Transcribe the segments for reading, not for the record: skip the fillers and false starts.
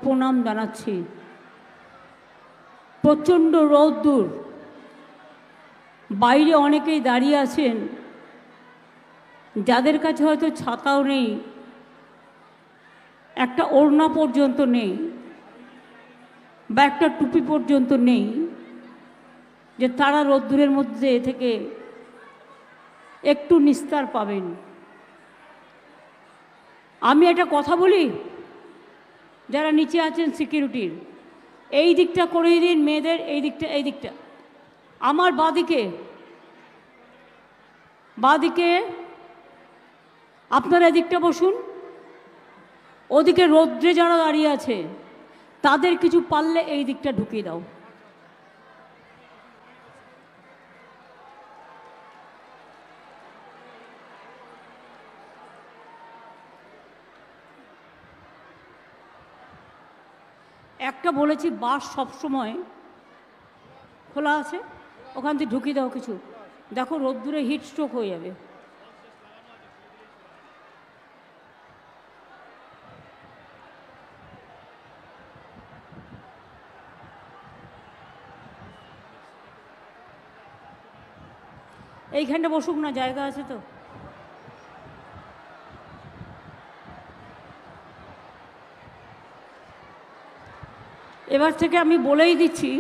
প্রণাম জানাচ্ছি। প্রচণ্ড রোদ্দুর, বাইরে অনেকেই দাঁড়িয়ে আছেন, যাদের কাছে হয়তো ছাতাও নেই, একটা ওড়না পর্যন্ত নেই বা একটা টুপি পর্যন্ত নেই, যে তারা রোদ্দুরের মধ্যে থেকে একটু নিস্তার পাবেন। আমি একটা কথা বলি, যারা নিচে আছেন সিকিউরিটির, এই দিকটা করে দিন মেয়েদের, এই দিকটা আমার বাঁদিকে আপনারা এদিকটা বসুন। ওদিকে রৌদ্রে যারা দাঁড়িয়ে আছে তাদের কিছু পারলে এই দিকটা ঢুকিয়ে দাও। একটা বলেছি বাস সবসময় খোলা আছে, ওখান থেকে ঢুকিয়ে দাও কিছু। দেখো রোদ্দুরে হিট স্ট্রোক হয়ে যাবে। এইখানটা বসুক না, জায়গা আছে তো। এবার থেকে আমি বলেই দিচ্ছি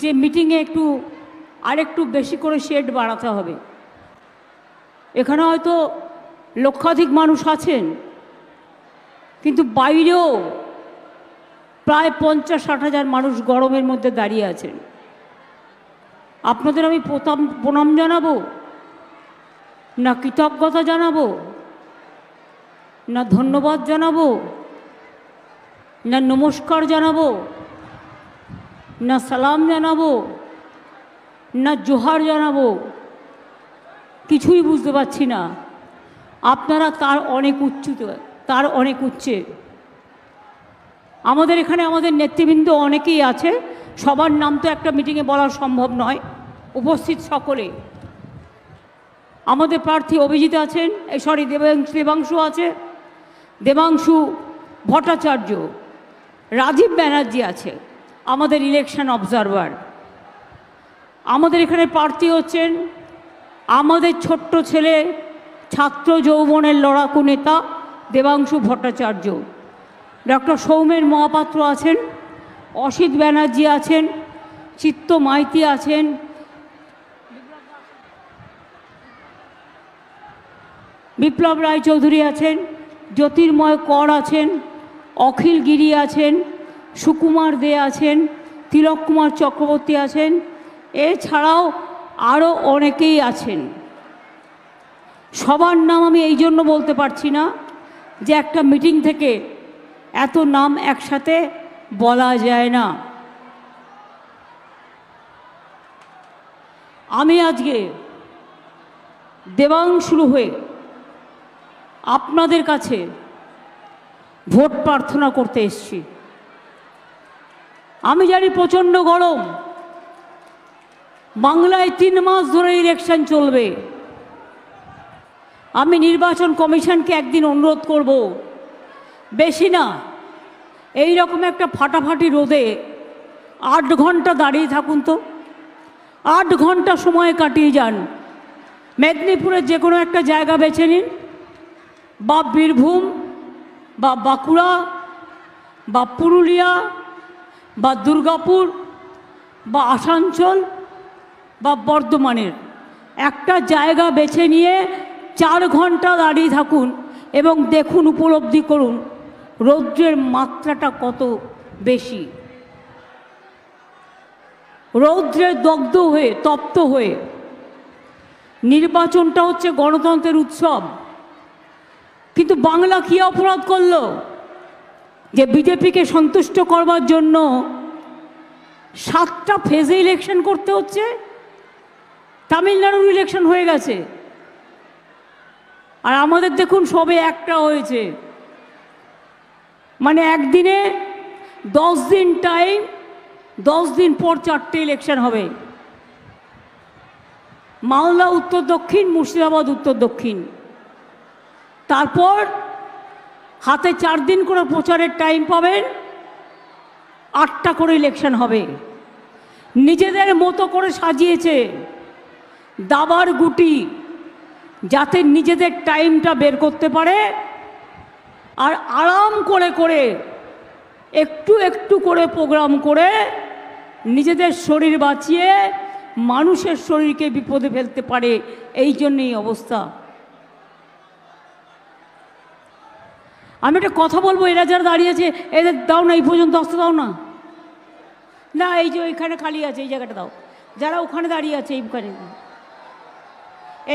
যে মিটিংয়ে আরেকটু বেশি করে শেড বাড়াতে হবে। এখানে হয়তো লক্ষাধিক মানুষ আছেন, কিন্তু বাইরেও প্রায় 50-60 হাজার মানুষ গরমের মধ্যে দাঁড়িয়ে আছেন। আপনাদের আমি প্রণাম জানাবো না, কৃতজ্ঞতা জানাবো না, ধন্যবাদ জানাবো না, নমস্কার জানাবো না, সালাম জানাবো না, জোহার জানাবো, কিছুই বুঝতে পারছি না। আপনারা তার অনেক উচ্চে। আমাদের এখানে আমাদের নেতৃবৃন্দ অনেকেই আছে, সবার নাম তো একটা মিটিংয়ে বলা সম্ভব নয়। উপস্থিত সকলে, আমাদের প্রার্থী অভিজিৎ আছেন, দেবাংশু আছে, দেবাংশু ভট্টাচার্য, রাজীব ব্যানার্জি আছে, আমাদের ইলেকশন অবজারভার। আমাদের এখানে প্রার্থী হচ্ছেন আমাদের ছোট্ট ছেলে, ছাত্র যৌবনের লড়াকু নেতা দেবাংশু ভট্টাচার্য। ডক্টর সৌমেন মহাপাত্র আছেন, অসিত ব্যানার্জি আছেন, চিত্ত মাইতি আছেন, বিপ্লব রায়চৌধুরী আছেন, জ্যোতির্ময় কর আছেন, অখিল গিরি আছেন, সুকুমার দে আছেন, তিলক কুমার চক্রবর্তী আছেন, এছাড়াও আরও অনেকেই আছেন। সবার নাম আমি এই জন্য বলতে পারছি না যে একটা মিটিং থেকে এত নাম একসাথে বলা যায় না। আমি আজকে দেবাংশুর হয়ে আপনাদের কাছে ভোট প্রার্থনা করতে এসেছি। আমি জানি প্রচণ্ড গরম, বাংলায় 3 মাস ধরে ইলেকশন চলবে। আমি নির্বাচন কমিশনকে একদিন অনুরোধ করব, বেশি না, এই রকম একটা ফাটাফাটি রোদে 8 ঘন্টা দাঁড়িয়ে থাকুন তো, 8 ঘন্টা সময় কাটিয়ে যান। মেদিনীপুরের যে কোনো একটা জায়গা বেছে নিন, বা বীরভূম বা বাঁকুড়া বা পুরুলিয়া বা দুর্গাপুর বা আসানসোল বা বর্ধমানের একটা জায়গা বেছে নিয়ে 4 ঘন্টা দাঁড়িয়ে থাকুন এবং দেখুন, উপলব্ধি করুন রৌদ্রের মাত্রাটা কত বেশি। রৌদ্রে দগ্ধ হয়ে, তপ্ত হয়ে। নির্বাচনটা হচ্ছে গণতন্ত্রের উৎসব, কিন্তু বাংলা কী অপরাধ করলো যে বিজেপিকে সন্তুষ্ট করবার জন্য 7টা ফেজে ইলেকশন করতে হচ্ছে? তামিলনাড়ুর ইলেকশন হয়ে গেছে, আর আমাদের দেখুন সবে একটা হয়েছে। মানে একদিনে 10 দিন টাইম, 10 দিন পর 4টে ইলেকশন হবে। মালদা উত্তর দক্ষিণ, মুর্শিদাবাদ উত্তর দক্ষিণ, তারপর হাতে 4 দিন করে প্রচারের টাইম পাবেন, 8টা করে ইলেকশন হবে। নিজেদের মতো করে সাজিয়েছে দাবার গুটি, যাতে নিজেদের টাইমটা বের করতে পারে আর আরাম করে করে একটু একটু করে প্রোগ্রাম করে নিজেদের শরীর বাঁচিয়ে মানুষের শরীরকে বিপদে ফেলতে পারে। এই জন্যই অবস্থা। আমি একটা কথা বলবো, এরা যারা দাঁড়িয়েছে এদের দাও না, এই পর্যন্ত আসতে দাও না। না, এই যে ওইখানে খালি আছে, এই জায়গাটা দাও। যারা ওখানে দাঁড়িয়ে আছে এইখানে,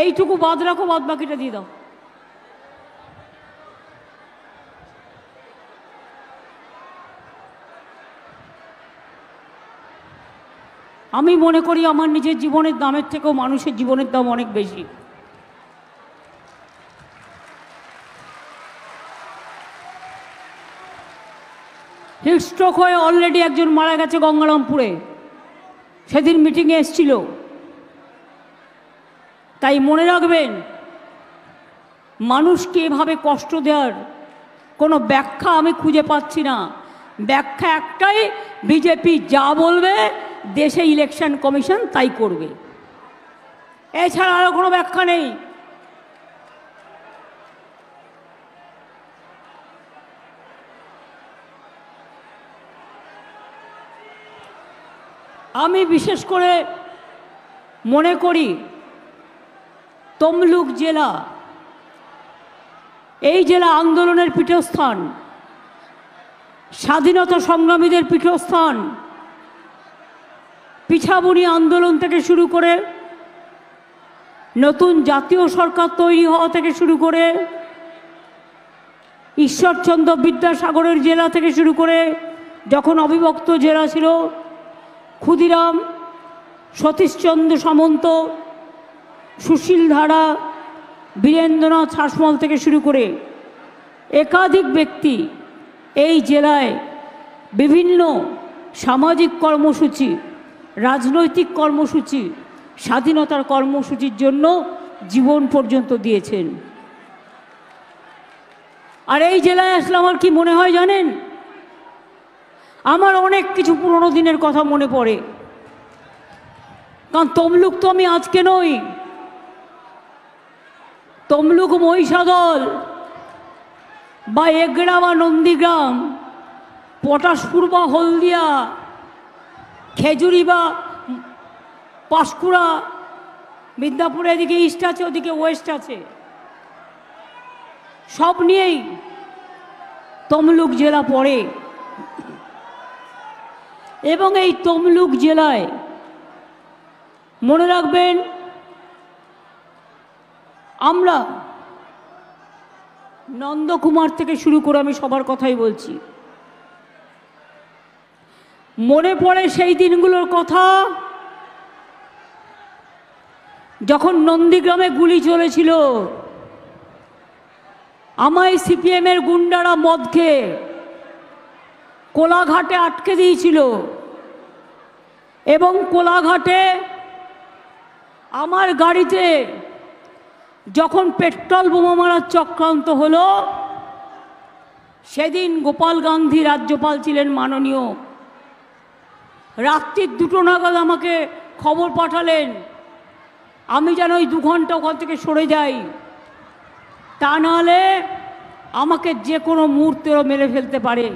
এইটুকু বাদ রাখো, বাদ বাকিটা দিয়ে দাও। আমি মনে করি আমার নিজের জীবনের দামের থেকেও মানুষের জীবনের দাম অনেক বেশি। হিটস্ট্রোক হয়ে অলরেডি একজন মারা গেছে গঙ্গারামপুরে, সেদিন মিটিংয়ে এসেছিল। তাই মনে রাখবেন, মানুষকে এভাবে কষ্ট দেওয়ার কোনো ব্যাখ্যা আমি খুঁজে পাচ্ছি না। ব্যাখ্যা একটাই, বিজেপি যা বলবে দেশে ইলেকশন কমিশন তাই করবে, এছাড়া আরও কোনো ব্যাখ্যা নেই। আমি বিশেষ করে মনে করি তমলুক জেলা, এই জেলা আন্দোলনের পীঠস্থান, স্বাধীনতা সংগ্রামীদের পীঠস্থান। পিছাবনি আন্দোলন থেকে শুরু করে নতুন জাতীয় সরকার তৈরি হওয়া থেকে শুরু করে ঈশ্বরচন্দ্র বিদ্যাসাগরের জেলা থেকে শুরু করে যখন অবিভক্ত জেলা ছিল, ক্ষুদিরাম, সতীশচন্দ্র সামন্ত, সুশীল ধারা, বীরেন্দ্রনাথ শাসমল থেকে শুরু করে একাধিক ব্যক্তি এই জেলায় বিভিন্ন সামাজিক কর্মসূচি, রাজনৈতিক কর্মসূচি, স্বাধীনতার কর্মসূচির জন্য জীবন পর্যন্ত দিয়েছেন। আর এই জেলায় আসলে আমার কি মনে হয় জানেন? আমার অনেক কিছু পুরনো দিনের কথা মনে পড়ে। কারণ তমলুক তো আমি আজকে নই, তমলুক মহিষাদল বা এগড়া বা নন্দীগ্রাম, পটাশপুর বা হলদিয়া, খেজুরি বা পাঁশকুড়া, মিদনাপুর, এদিকে ইস্ট আছে, ওদিকে ওয়েস্ট আছে, সব নিয়েই তমলুক জেলা পড়ে। এবং এই তমলুক জেলায় মনে রাখবেন, আমরা নন্দকুমার থেকে শুরু করে আমি সবার কথাই বলছি, মনে পড়ে সেই দিনগুলোর কথা যখন নন্দীগ্রামে গুলি চলেছিল। আমায় সিপিএমের গুন্ডারা মদ খেয়ে কোলাঘাটে আটকে দিয়েছিল এবং কোলাঘাটে আমার গাড়িতে যখন পেট্রোল বোমা মারার চক্রান্ত হলো, সেদিন গোপাল গান্ধী রাজ্যপাল ছিলেন মাননীয়। রাত্রির 2টো নাগাদ আমাকে খবর পাঠালেন আমি যেন ওই 2 ঘন্টা ওখান থেকে সরে যাই, তা নাহলে আমাকে যে কোনো মুহূর্তেও মেরে ফেলতে পারে।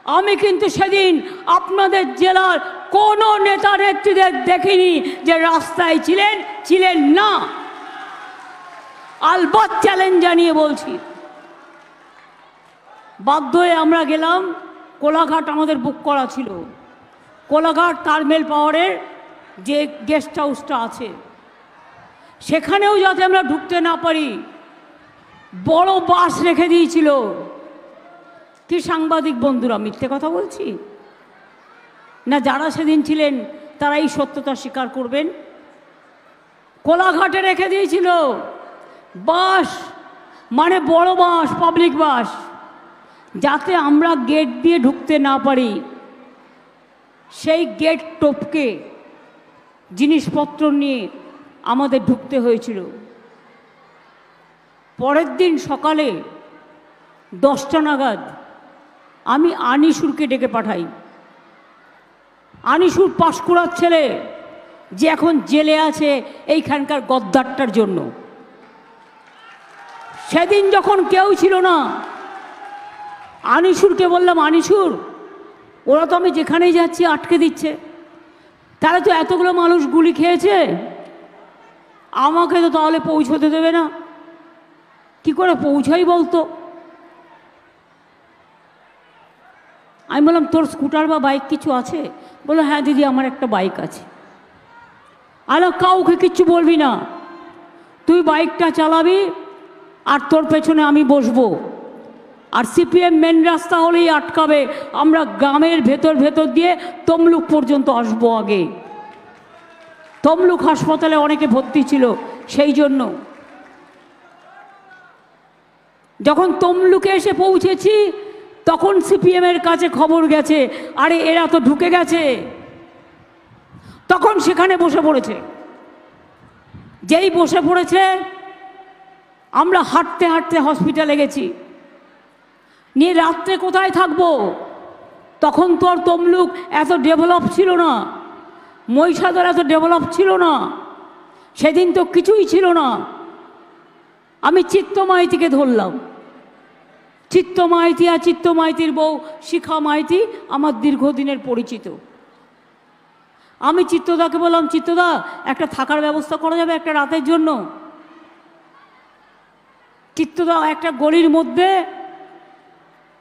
আমি কিন্তু সেদিন আপনাদের জেলার কোনো নেতা নেত্রীদের দেখিনি যে রাস্তায় ছিলেন না। আলবাত চ্যালেঞ্জ জানিয়ে বলছি। বাধ্য হয়ে আমরা গেলাম, কোলাঘাট আমাদের বুক করা ছিল। কোলাঘাট কারমেল পাওয়ারের যে গেস্ট হাউসটা আছে, সেখানেও যাতে আমরা ঢুকতে না পারি বড় বাস রেখে দিয়েছিল। কি সাংবাদিক বন্ধুরা, মিথ্যে কথা বলছি না? যারা সেদিন ছিলেন তারা এই সত্যতা স্বীকার করবেন। কোলাঘাটে রেখে দিয়েছিল বাস, মানে বড় বাস, পাবলিক বাস, যাতে আমরা গেট দিয়ে ঢুকতে না পারি। সেই গেট টপকে জিনিসপত্র নিয়ে আমাদের ঢুকতে হয়েছিল। পরের দিন সকালে 10টা নাগাদ আমি আনিসুরকে ডেকে পাঠাই। আনিসুর পাঁশকুড়ার ছেলে, যে এখন জেলে আছে এইখানকার গদ্দারটার জন্য। সেদিন যখন কেউ ছিল না, আনিসুরকে বললাম, আনিসুর, ওরা তো আমি যেখানেই যাচ্ছি আটকে দিচ্ছে, তারা তো এতগুলো মানুষ গুলি খেয়েছে, আমাকে তো তাহলে পৌঁছতে দেবে না, কি করে পৌঁছাই বলতো? আমি বললাম, তোর স্কুটার বা বাইক কিছু আছে? বললো, হ্যাঁ দিদি, আমার একটা বাইক আছে। আরে কাউকে কিচ্ছু বলবি না, তুই বাইকটা চালাবি আর তোর পেছনে আমি বসবো, আর সিপিএম মেন রাস্তা হলেই আটকাবে, আমরা গ্রামের ভেতর ভেতর দিয়ে তমলুক পর্যন্ত আসবো। আগে তমলুক হাসপাতালে অনেকে ভর্তি ছিল, সেই জন্য যখন তমলুকে এসে পৌঁছেছি তখন সিপিএমের কাছে খবর গেছে, আরে এরা তো ঢুকে গেছে। তখন সেখানে বসে পড়েছে। যেই বসে পড়েছে, আমরা হাঁটতে হাঁটতে হসপিটালে গেছি। নিয়ে রাত্রে কোথায় থাকবো? তখন তো আর তমলুক এত ডেভেলপ ছিল না, মহিষাদল এত ডেভেলপ ছিল না, সেদিন তো কিছুই ছিল না। আমি চিত্ত মাইতিকে ধরলাম। চিত্ত মাইতি আর চিত্ত মাইতির বউ শিখা মাইতি আমার দীর্ঘদিনের পরিচিত। আমি চিত্তদাকে বললাম, চিত্তদা, একটা থাকার ব্যবস্থা করা যাবে একটা রাতের জন্য? চিত্তদা একটা গলির মধ্যে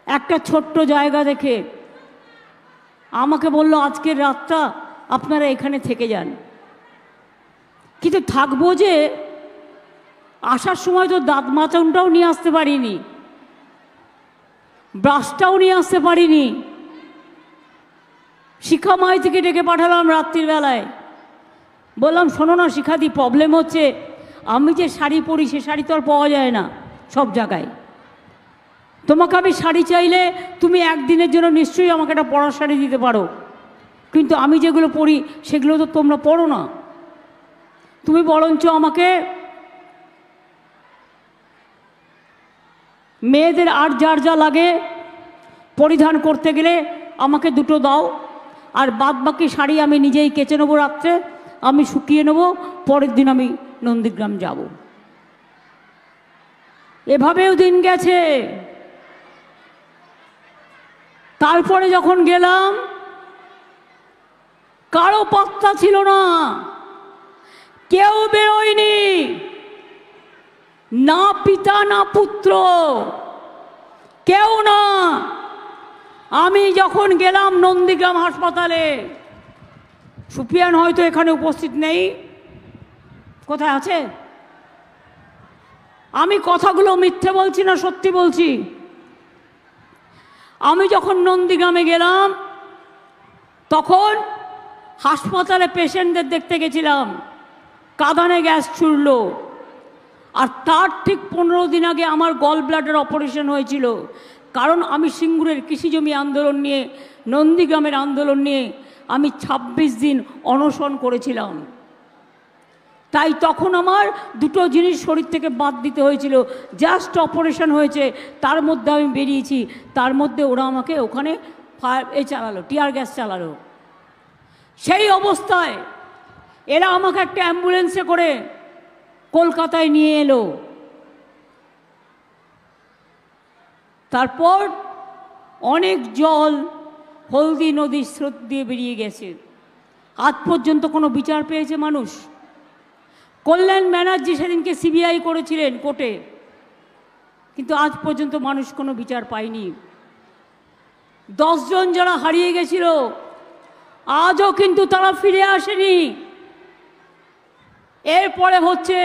একটা ছোট্ট জায়গা দেখে আমাকে বলল, আজকের রাতটা আপনারা এখানে থেকে যান। কিন্তু থাকবো যে, আসার সময় তো দাঁত মাচনটাও নিয়ে আসতে পারিনি, ব্রাশটাও নিয়ে আসতে পারিনি। শিখা মাইতিকে ডেকে পাঠালাম রাত্রির বেলায়। বললাম, শোনো না শিখাদি, প্রবলেম হচ্ছে, আমি যে শাড়ি পরি সে শাড়ি তো আর পাওয়া যায় না সব জায়গায়। তোমাকে আমি শাড়ি চাইলে তুমি একদিনের জন্য নিশ্চয়ই আমাকে একটা পরার শাড়ি দিতে পারো, কিন্তু আমি যেগুলো পরি সেগুলো তো তোমরা পরো না। তুমি বরঞ্চ আমাকে মেয়েদের আর যার যা লাগে পরিধান করতে গেলে আমাকে দুটো দাও, আর বাদ বাকি শাড়ি আমি নিজেই কেচে নেবো, রাত্রে আমি শুকিয়ে নেবো, পরের দিন আমি নন্দীগ্রাম যাব। এভাবেও দিন গেছে। তারপরে যখন গেলাম, কারো পাত্তা ছিল না, কেউ বেরোয়নি, না পিতা না পুত্র, কেউ না। আমি যখন গেলাম নন্দীগ্রাম হাসপাতালে, সুপিয়ান হয়তো এখানে উপস্থিত নেই, কোথায় আছে? আমি কথাগুলো মিথ্যে বলছি না সত্যি বলছি। আমি যখন নন্দীগ্রামে গেলাম তখন হাসপাতালে পেশেন্টদের দেখতে গেছিলাম, কাঁদানে গ্যাস ছুড়ল। আর তার ঠিক 15 দিন আগে আমার গল ব্লাডার অপারেশন হয়েছিল, কারণ আমি সিঙ্গুরের কৃষিজমি আন্দোলন নিয়ে, নন্দীগ্রামের আন্দোলন নিয়ে আমি 26 দিন অনশন করেছিলাম। তাই তখন আমার দুটো জিনিস শরীর থেকে বাদ দিতে হয়েছিল। জাস্ট অপারেশন হয়েছে, তার মধ্যে আমি বেরিয়েছি, তার মধ্যে ওরা আমাকে ওখানে চালালো, টিয়ার গ্যাস চালালো। সেই অবস্থায় এরা আমাকে একটা অ্যাম্বুলেন্সে করে কলকাতায় নিয়ে এলো। তারপর অনেক জল হলদি নদীর স্রোত দিয়ে বেরিয়ে গেছে। আজ পর্যন্ত কোনো বিচার পেয়েছে মানুষ? কল্যাণ ব্যানার্জি সেদিনকে সিবিআই করেছিলেন কোর্টে, কিন্তু আজ পর্যন্ত মানুষ কোনো বিচার পায়নি। 10 জন যারা হারিয়ে গেছিল আজও কিন্তু তারা ফিরে আসেনি। এরপরে হচ্ছে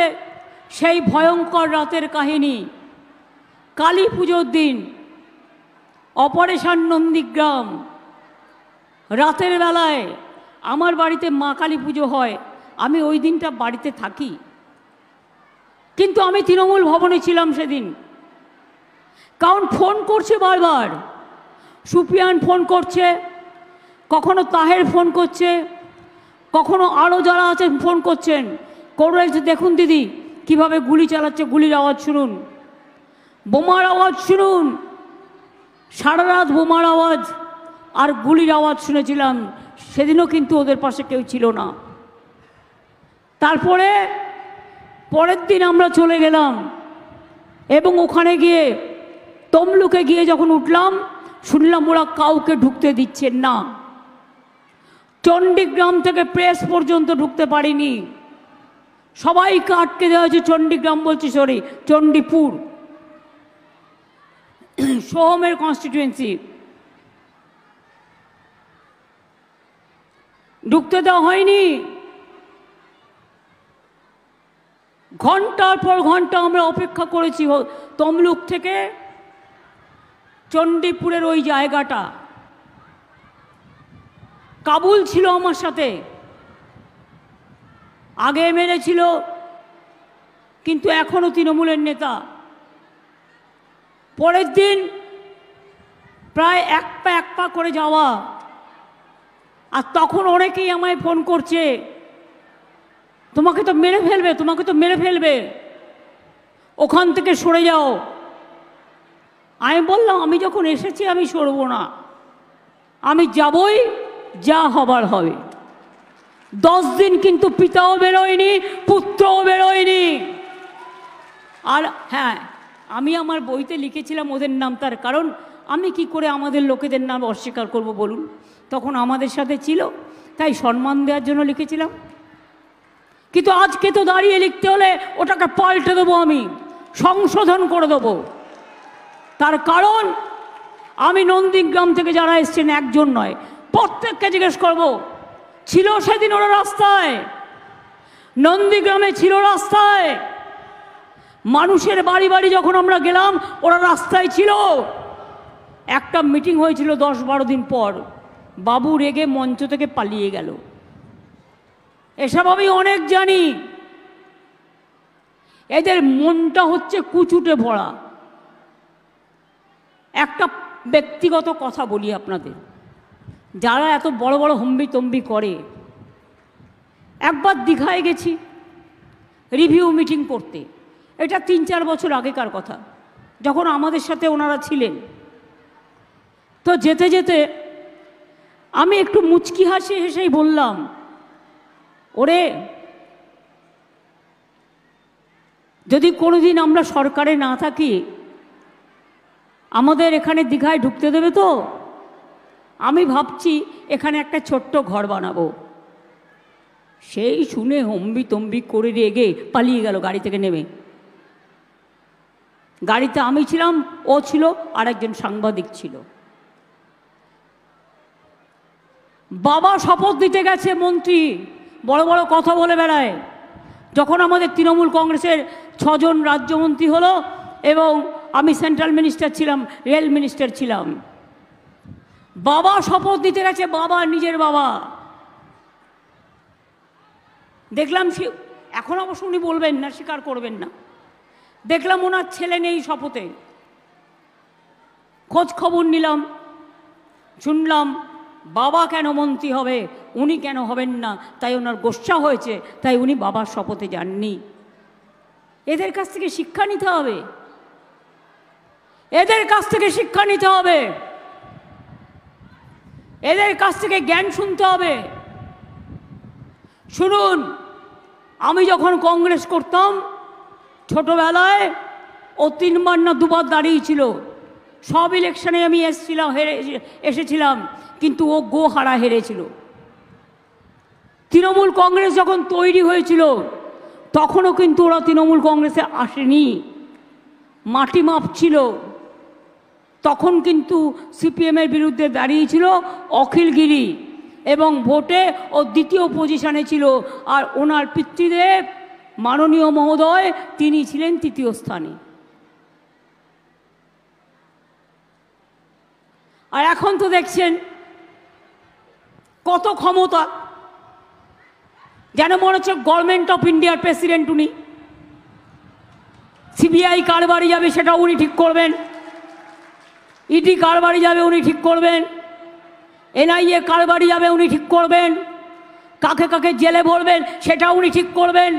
সেই ভয়ঙ্কর রাতের কাহিনী। কালী পুজোর দিন অপারেশন নন্দীগ্রাম, রাতের বেলায় আমার বাড়িতে মা কালী পুজো হয়, আমি ওই দিনটা বাড়িতে থাকি, কিন্তু আমি তৃণমূল ভবনে ছিলাম সেদিন। কারণ ফোন করছে বারবার, সুপিয়ান ফোন করছে, কখনো তাহের ফোন করছে, কখনো আরও যারা আছেন ফোন করছেন, করে দেখুন দিদি কিভাবে গুলি চালাচ্ছে, গুলির আওয়াজ শুনুন, বোমার আওয়াজ শুনুন। সারা রাত বোমার আওয়াজ আর গুলির আওয়াজ শুনেছিলাম। সেদিনও কিন্তু ওদের পাশে কেউ ছিল না। তারপরে পরের দিন আমরা চলে গেলাম এবং ওখানে গিয়ে তমলুকে গিয়ে যখন উঠলাম শুনলাম ওরা কাউকে ঢুকতে দিচ্ছেন না। চণ্ডীগ্রাম থেকে প্রেস পর্যন্ত ঢুকতে পারিনি, সবাইকে আটকে দেওয়া হয়েছে। চণ্ডীগ্রাম বলছি, সরি, চণ্ডীপুর, সোহমের কনস্টিটিউয়েন্সি, ঢুকতে দেওয়া হয়নি। ঘন্টার পর ঘন্টা আমরা অপেক্ষা করেছি। তমলুক থেকে চণ্ডীপুরের ওই জায়গাটা, কাবুল ছিল আমার সাথে, আগে এমএলএ ছিল কিন্তু এখনও তৃণমূলের নেতা। পরের দিন প্রায় এক পা করে যাওয়া, আর তখন অনেকেই আমায় ফোন করছে, তোমাকে তো মেরে ফেলবে, তোমাকে তো মেরে ফেলবে, ওখান থেকে সরে যাও। আমি বললাম আমি যখন এসেছি আমি সরব না, আমি যাবই, যা হবার হবে। 10 দিন কিন্তু পিতাও বেরোয়নি, পুত্রও বেরোয়নি। আর হ্যাঁ, আমি আমার বইতে লিখেছিলাম ওদের নাম, তার কারণ আমি কি করে আমাদের লোকেদের নাম অস্বীকার করব বলুন? তখন আমাদের সাথে ছিল, তাই সম্মান দেওয়ার জন্য লিখেছিলাম। কিন্তু আজকে তো দাঁড়িয়ে লিখতে হলে ওটাকে পাল্টে দেবো, আমি সংশোধন করে দেবো। তার কারণ আমি নন্দীগ্রাম থেকে যারা এসছেন একজন নয়, প্রত্যেককে জিজ্ঞেস করব, ছিল সেদিন ওরা রাস্তায়? নন্দীগ্রামে ছিল রাস্তায়? মানুষের বাড়ি বাড়ি যখন আমরা গেলাম ওরা রাস্তায় ছিল। একটা মিটিং হয়েছিল 10-12 দিন পর, বাবু রেগে মঞ্চ থেকে পালিয়ে গেল। এসব আমি অনেক জানি। এদের মনটা হচ্ছে কুচুটে ভরা। একটা ব্যক্তিগত কথা বলি আপনাদের, যারা এত বড় বড় হম্বি তম্বি করে। একবার দীঘায় গেছি রিভিউ মিটিং করতে, এটা 3-4 বছর আগেকার কথা, যখন আমাদের সাথে ওনারা ছিলেন। তো যেতে যেতে আমি একটু মুচকি হেসেই বললাম, ওরে, যদি কোনোদিন আমরা সরকারে না থাকি আমাদের এখানে দীঘায় ঢুকতে দেবে তো? আমি ভাবছি এখানে একটা ছোট্ট ঘর বানাবো। সেই শুনে হম্বি তম্বি করে রেগে পালিয়ে গেল গাড়ি থেকে নেমে। গাড়িতে আমি ছিলাম, ও ছিল, আর একজন সাংবাদিক ছিল। বাবা শপথ দিতে গেছে মন্ত্রী, বড় বড় কথা বলে বেড়ায়। যখন আমাদের তৃণমূল কংগ্রেসের 6 জন রাজ্যমন্ত্রী হলো এবং আমি সেন্ট্রাল মিনিস্টার ছিলাম, রেল মিনিস্টার ছিলাম, বাবা শপথ দিতে গেছে, বাবা, নিজের বাবা। দেখলাম, এখন অবশ্য উনি বলবেন না, স্বীকার করবেন না, দেখলাম ওনার ছেলে নেই শপথে। খোঁজ খবর নিলাম, শুনলাম বাবা কেন মন্ত্রী হবে, উনি কেন হবেন না, তাই ওনার গোস্বা হয়েছে, তাই উনি বাবার শপথে যাননি। এদের কাছ থেকে শিক্ষা নিতে হবে, এদের কাছ থেকে শিক্ষা নিতে হবে, এদের কাছ থেকে জ্ঞান শুনতে হবে। শুনুন, আমি যখন কংগ্রেস করতাম ছোটবেলায়, ও 3বার না 2বার দাঁড়িয়েছিল। সব ইলেকশনে আমি এসেছিলাম, কিন্তু ও গোহারা হেরেছিল। তৃণমূল কংগ্রেস যখন তৈরি হয়েছিল তখনও কিন্তু ওরা তৃণমূল কংগ্রেসে আসেনি, মাটি মাপছিল। তখন কিন্তু সিপিএমের বিরুদ্ধে দাঁড়িয়েছিল অখিলগিরি, এবং ভোটে ও 2য় পজিশনে ছিল। আর ওনার পিতৃদেব মাননীয় মহোদয়, তিনি ছিলেন 3য় স্থানে। আর এখন তো দেখছেন কত ক্ষমতা, যেন মনে হচ্ছে গভর্নমেন্ট অফ ইন্ডিয়ার প্রেসিডেন্ট উনি। সিবিআই কার বাড়ি যাবে সেটা উনি ঠিক করবেন, ইডি কার বাড়ি যাবে উনি ঠিক করবেন, এনআইএ কার বাড়ি যাবে উনি ঠিক করবেন, কাকে কাকে জেলে ভরবেন সেটা উনি ঠিক করবেন,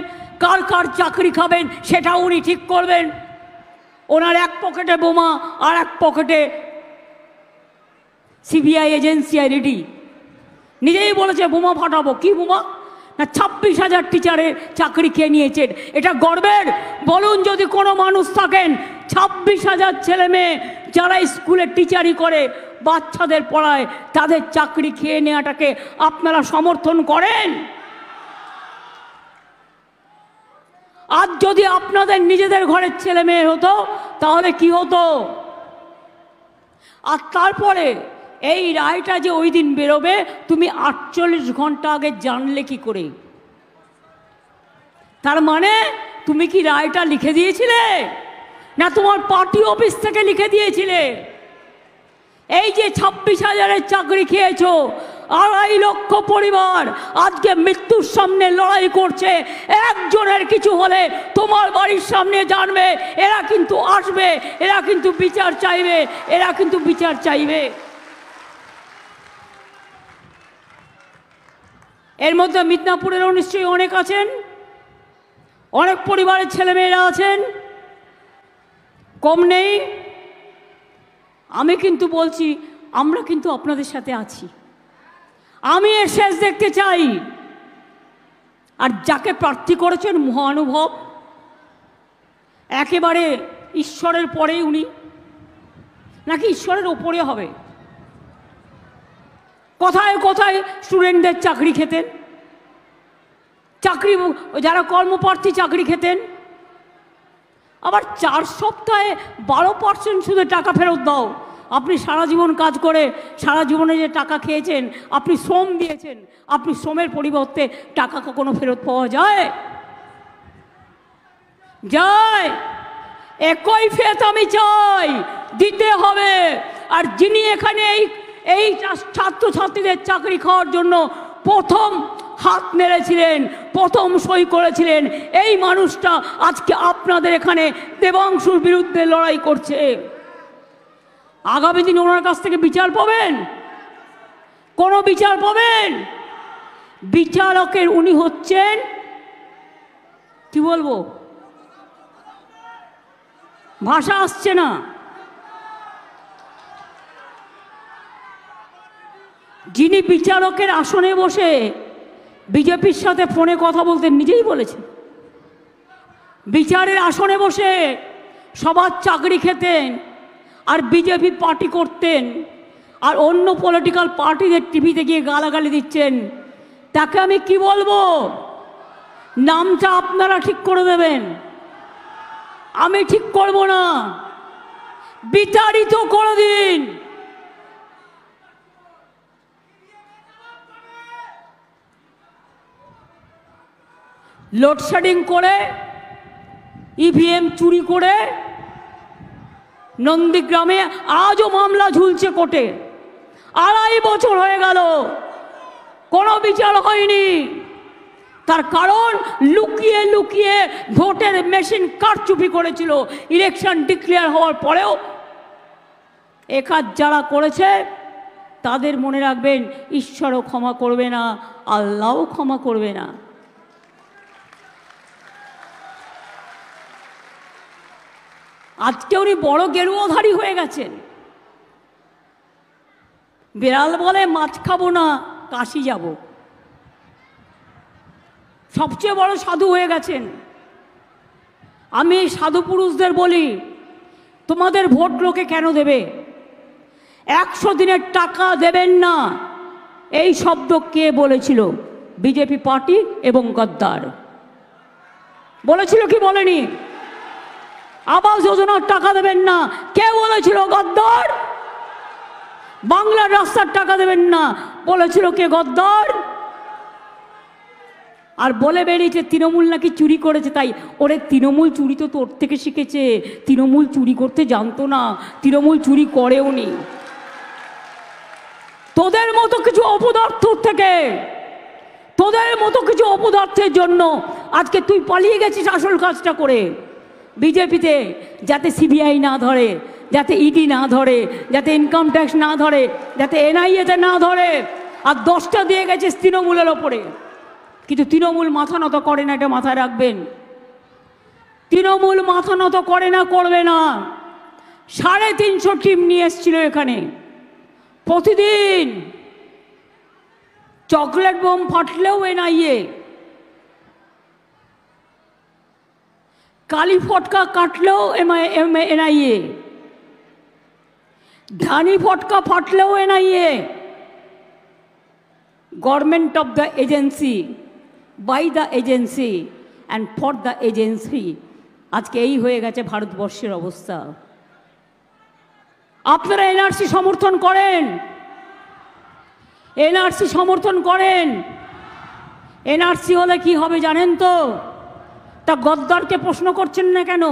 কার কার চাকরি খাবেন সেটা উনি ঠিক করবেন। ওনার এক পকেটে বোমা আর এক পকেটে সিবিআই এজেন্সি রেডি, নিজেই বলেছে বোমা ফাটাবো। কি বোমা? না 26,000 টিচারের চাকরি খেয়ে নিয়েছেন। এটা গর্বের? বলুন যদি কোনো মানুষ থাকেন 26,000 ছেলে মেয়ে যারা স্কুলে টিচারি করে, বাচ্চাদের পড়ায়, তাদের চাকরি খেয়ে নেওয়াটাকে আপনারা সমর্থন করেন? আজ যদি আপনাদের নিজেদের ঘরের ছেলে মেয়ে হতো তাহলে কি হতো? আর তারপরে এই রায়টা যে ওই দিন বেরোবে, তুমি 48 ঘন্টা আগে জানলে কি করে? তার মানে তুমি কি রায়টা লিখে দিয়েছিলে, না তোমার পার্টি অফিস থেকে লিখে দিয়েছিলে? এই যে 26,000-এর চাকরি খেয়েছো, 2.5 লক্ষ পরিবার আজকে মৃত্যুর সামনে লড়াই করছে। একজনের কিছু হলে তোমার বাড়ির সামনে জানবে, এরা কিন্তু আসবে, এরা কিন্তু বিচার চাইবে, এরা কিন্তু বিচার চাইবে। এর মধ্যে মিদনাপুরেরও নিশ্চয়ই অনেক আছেন, অনেক পরিবারের ছেলেমেয়েরা আছেন, কম নেই। আমি কিন্তু বলছি, আমরা কিন্তু আপনাদের সাথে আছি। আমি এর শেষ দেখতে চাই। আর যাকে প্রার্থী করেছেন মহানুভব, একেবারে ঈশ্বরের পরেই উনি, নাকি ঈশ্বরের ওপরে হবে? কোথায় কোথায় স্টুডেন্টদের চাকরি খেতেন, চাকরি যারা কর্মপ্রার্থী চাকরি খেতেন। আবার 4 সপ্তাহে 12% শুধু টাকা ফেরত দাও। আপনি সারা জীবন কাজ করে সারা জীবনে যে টাকা খেয়েছেন, আপনি শ্রম দিয়েছেন, আপনি শ্রমের পরিবর্তে টাকা কখনো ফেরত পাওয়া যায়? যায়? একই ফেত আমি চাই, দিতে হবে। আর যিনি এখানে এই ছাত্রছাত্রীদের চাকরি খাওয়ার জন্য প্রথম হাত নেড়েছিলেন, প্রথম সই করেছিলেন, এই মানুষটা আজকে আপনাদের এখানে দেবাংশুর বিরুদ্ধে লড়াই করছে। আগামী দিন ওনার কাছ থেকে বিচার পাবেন? কোনো বিচার পাবেন? বিচারকের উনি হচ্ছেন, কি বলবো, ভাষা আসছে না, যিনি বিচারকের আসনে বসে বিজেপির সাথে ফোনে কথা বলতেন, নিজেই বলেছেন। বিচারের আসনে বসে সবার চাকরি খেতেন আর বিজেপি পার্টি করতেন, আর অন্য পলিটিক্যাল পার্টিদের টিভিতে গিয়ে গালাগালি দিচ্ছেন। তাকে আমি কি বলবো? নামটা আপনারা ঠিক করে দেবেন, আমি ঠিক করব না। বিতাড়িত করে দিন। লোডশেডিং করে, ইভিএম চুরি করে নন্দীগ্রামে আজও মামলা ঝুলছে কোর্টে। 2.5 বছর হয়ে গেল, কোনো বিচার হয়নি। তার কারণ লুকিয়ে লুকিয়ে ভোটের মেশিন কারচুপি করেছিল। ইলেকশন ডিক্লেয়ার হওয়ার পরেও এ কাজ যারা করেছে তাদের মনে রাখবেন, ঈশ্বরও ক্ষমা করবে না, আল্লাহও ক্ষমা করবে না। আজকে উনি বড় গেরুয়াধারী হয়ে গেছেন। বিড়াল বলে মাছ খাবো না, কাশি যাব। সবচেয়ে বড় সাধু হয়ে গেছেন। আমি সাধু পুরুষদের বলি, তোমাদের ভোট লোকে কেন দেবে? 100 দিনের টাকা দেবেন না, এই শব্দ কে বলেছিল? বিজেপি পার্টি এবং গদ্দার বলেছিল কি বলেনি? আবাস যোজনার টাকা দেবেন না, কে বলেছিল? গদ্দার। বাংলার রাস্তার টাকা দেবেন না, বলেছিল কে? গদ্দার। আর বলে বেরিয়েছে তৃণমূল নাকি চুরি করেছে। তাই ওরে তৃণমূল চুরি তো তোর থেকে শিখেছে, তৃণমূল চুরি করতে জানতো না, তৃণমূল চুরি করেও নি। তোদের মতো কিছু অপদার্থ থেকে, তোদের মতো কিছু অপদার্থের জন্য আজকে তুই পালিয়ে গেছিস আসল কাজটা করে বিজেপিতে, যাতে সিবিআই না ধরে, যাতে ইডি না ধরে, যাতে ইনকাম ট্যাক্স না ধরে, যাতে এনআইএতে না ধরে। আর 10টা দিয়ে গেছিস তৃণমূলের ওপরে। কিন্তু তৃণমূল মাথা নত করে না, এটা মাথায় রাখবেন। তৃণমূল মাথা নত করে না, করবে না। 350 টিম নিয়ে এসেছিল এখানে, প্রতিদিন চকলেট বোম ফাটলেও এনআইএ, কালী ফটকা কাটলেও এনআইএ, ধানি ফটকা ফাটলেও NIA. Government of the agency, by the agency and for the agency. আজকে এই হয়ে গেছে ভারতবর্ষের অবস্থা। আপনারা এনআরসি সমর্থন করেন, এনআরসি সমর্থন করেন। এনআরসি হলে কি হবে জানেন তো? তা গদ্দারকে প্রশ্ন করছেন না কেন?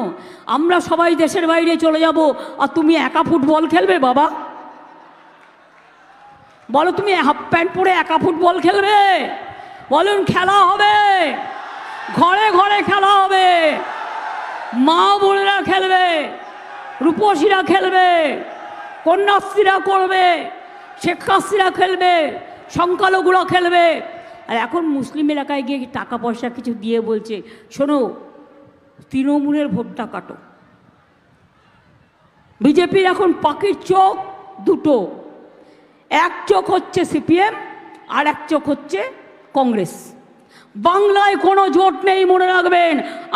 আমরা সবাই দেশের বাইরে চলে যাব আর তুমি একা ফুটবল খেলবে? বাবা বলো, তুমি হাফ প্যান্ট পরে একা ফুটবল খেলবে? বলুন, খেলা হবে, ঘরে ঘরে খেলা হবে, মা বোনেরা খেলবে, রূপসীরা খেলবে, কন্যাশ্রীরা করবে, শিক্ষাশ্রীরা খেলবে, সংখ্যালঘুরা খেলবে। আর এখন মুসলিম এলাকায় গিয়ে টাকা পয়সা কিছু দিয়ে বলছে, শোনো তৃণমূলের ভোটটা কাটো। বিজেপির এখন পাখির চোখ দুটো, এক চোখ হচ্ছে সিপিএম আর এক চোখ হচ্ছে কংগ্রেস। বাংলায় কোনো জোট নেই, মনে রাখবেন।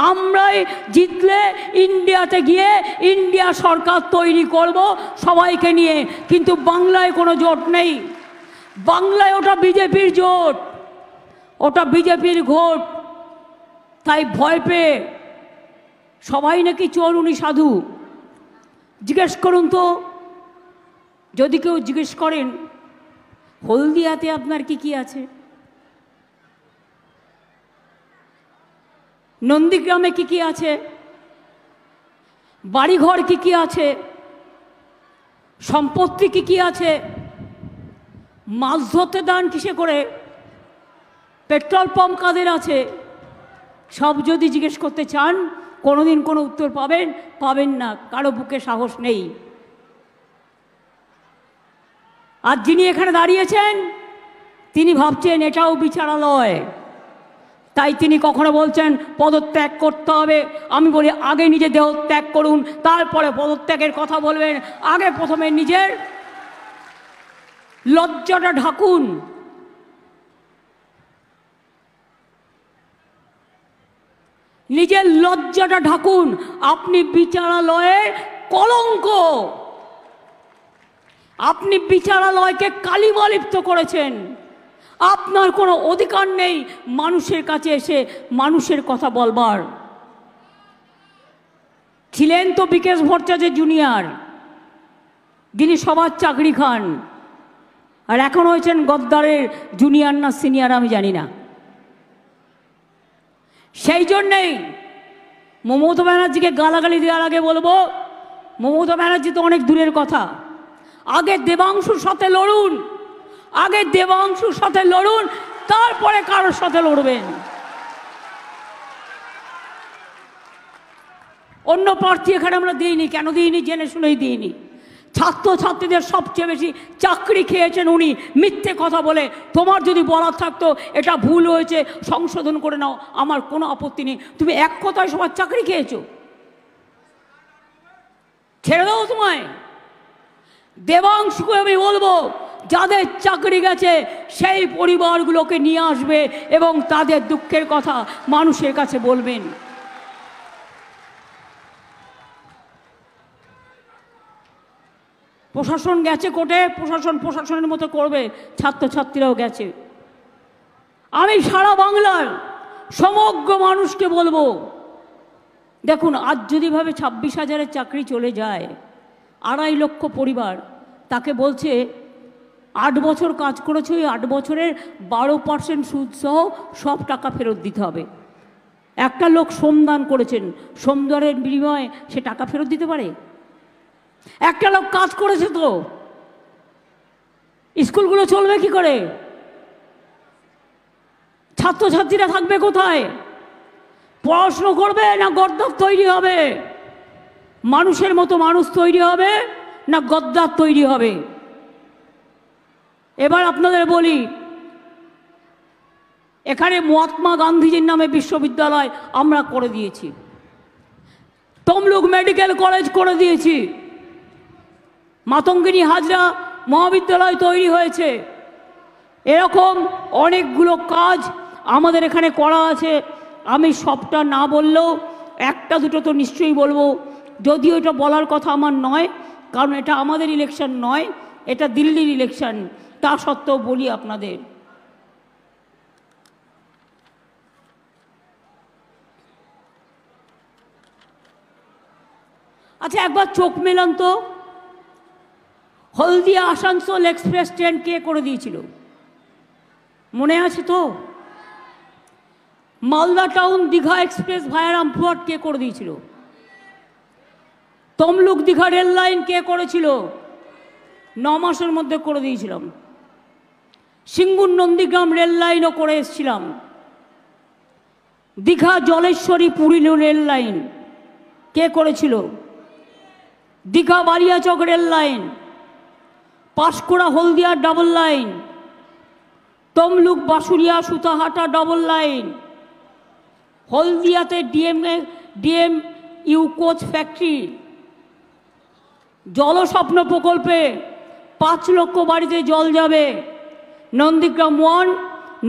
আমরাই জিতলে ইন্ডিয়াতে গিয়ে ইন্ডিয়া সরকার তৈরি করব সবাইকে নিয়ে, কিন্তু বাংলায় কোনো জোট নেই। বাংলায় ওটা বিজেপির জোট, ওটা বিজেপির ভোট। তাই ভয় পেয়ে সবাই নাকি চোর, উনি সাধু। জিজ্ঞেস করুন তো, যদি কেউ জিজ্ঞেস করেন হলদিয়াতে আপনার কি কি আছে, নন্দীগ্রামে কি কি আছে, বাড়িঘর কি কি আছে, সম্পত্তি কি কি আছে, মাছ ধরতে দান কিসে করে, পেট্রোল পাম্প কাদের আছে, সব যদি জিজ্ঞেস করতে চান কোনোদিন কোনো উত্তর পাবেন? পাবেন না, কারো বুকে সাহস নেই। আর যিনি এখানে দাঁড়িয়েছেন তিনি ভাবছেন এটাও বিচারালয়, তাই তিনি কখনো বলছেন পদত্যাগ করতে হবে। আমি বলি আগে নিজে দেহ ত্যাগ করুন, তারপরে পদত্যাগের কথা বলবেন। আগে প্রথমে নিজের লজ্জাটা ঢাকুন। নিজের লজ্জাটা ঢাকুন। আপনি বিচারালয়ের কলঙ্ক, আপনি বিচারালয়কে কালিমালিপ্ত করেছেন। আপনার কোনো অধিকার নেই মানুষের কাছে এসে মানুষের কথা বলবার। ছিলেন তো বিকেশ ভট্টাচার্য জুনিয়র, যিনি সবার চাকরি খান, আর এখন হয়েছেন গদ্দারের জুনিয়র না সিনিয়র আমি জানি না। সেই জন্যেই মমতা ব্যানার্জিকে গালাগালি দেওয়ার আগে বলবো, মমতা ব্যানার্জি তো অনেক দূরের কথা, আগে দেবাংশুর সাথে লড়ুন, আগে দেবাংশুর সাথে লড়ুন, তারপরে কারোর সাথে লড়বেন। অন্য প্রার্থী এখানে আমরা দিইনি। কেন দিইনি? জেনে শুনেই দিইনি। ছাত্রছাত্রীদের সবচেয়ে বেশি চাকরি খেয়েছেন উনি মিথ্যে কথা বলে। তোমার যদি বলার থাকতো এটা ভুল হয়েছে সংশোধন করে নাও, আমার কোনো আপত্তি নেই। তুমি এক কথায় সবার চাকরি খেয়েছো, ছেড়ে দাও তোমায়। দেবাংশুকে আমি বলবো, যাদের চাকরি গেছে সেই পরিবারগুলোকে নিয়ে আসবে এবং তাদের দুঃখের কথা মানুষের কাছে বলবেন। প্রশাসন গেছে কোর্টে, প্রশাসন প্রশাসনের মতো করবে, ছাত্রছাত্রীরাও গেছে। আমি সারা বাংলার সমগ্র মানুষকে বলবো, দেখুন আজ যদি ভাবে 26,000-এর চাকরি চলে যায়, 2.5 লক্ষ পরিবার, তাকে বলছে 8 বছর কাজ করেছে, ওই 8 বছরের 12% সুদসহ সব টাকা ফেরত দিতে হবে। একটা লোক শ্রমদান করেছেন, শ্রমদানের বিনিময়ে সে টাকা ফেরত দিতে পারে? একটা লোক কাজ করেছে তো, স্কুলগুলো চলবে কি করে? ছাত্রছাত্রীরা থাকবে কোথায়? পড়াশুনো করবে না গদ্দার তৈরি হবে? মানুষের মতো মানুষ তৈরি হবে না গদ্দার তৈরি হবে? এবার আপনাদের বলি, এখানে মহাত্মা গান্ধীজির নামে বিশ্ববিদ্যালয় আমরা করে দিয়েছি, তমলুক মেডিকেল কলেজ করে দিয়েছি, মাতঙ্গিনী হাজরা মহাবিদ্যালয় তৈরি হয়েছে। এরকম অনেকগুলো কাজ আমাদের এখানে করা আছে। আমি সবটা না বললেও একটা দুটো তো নিশ্চয়ই বলবো, যদিও এটা বলার কথা আমার নয়, কারণ এটা আমাদের ইলেকশন নয়, এটা দিল্লির ইলেকশন। তা সত্ত্বেও বলি আপনাদের, আচ্ছা একবার চোখ মেলান তো, হলদিয়া আসানসোল এক্সপ্রেস ট্রেন কে করে দিয়েছিল? মনে আছে তো? Malda town Digha express via Rampurhat কে করে দিয়েছিল? তমলুক দীঘা রেল লাইন কে করেছিল? 9 মাসের মধ্যে করে দিয়েছিলাম। সিঙ্গুর নন্দীগ্রাম রেল লাইনও করে এসেছিলাম। দীঘা জলেশ্বরী পুরী রেল লাইন কে করেছিল? Digha Baliachak rail line, Panskura Haldia double line, Tamluk Basuria Sutahata double line, হলদিয়াতে DM U coach factory, Jalswapna প্রকল্পে 5 লক্ষ বাড়িতে জল যাবে। নন্দীগ্রাম 1,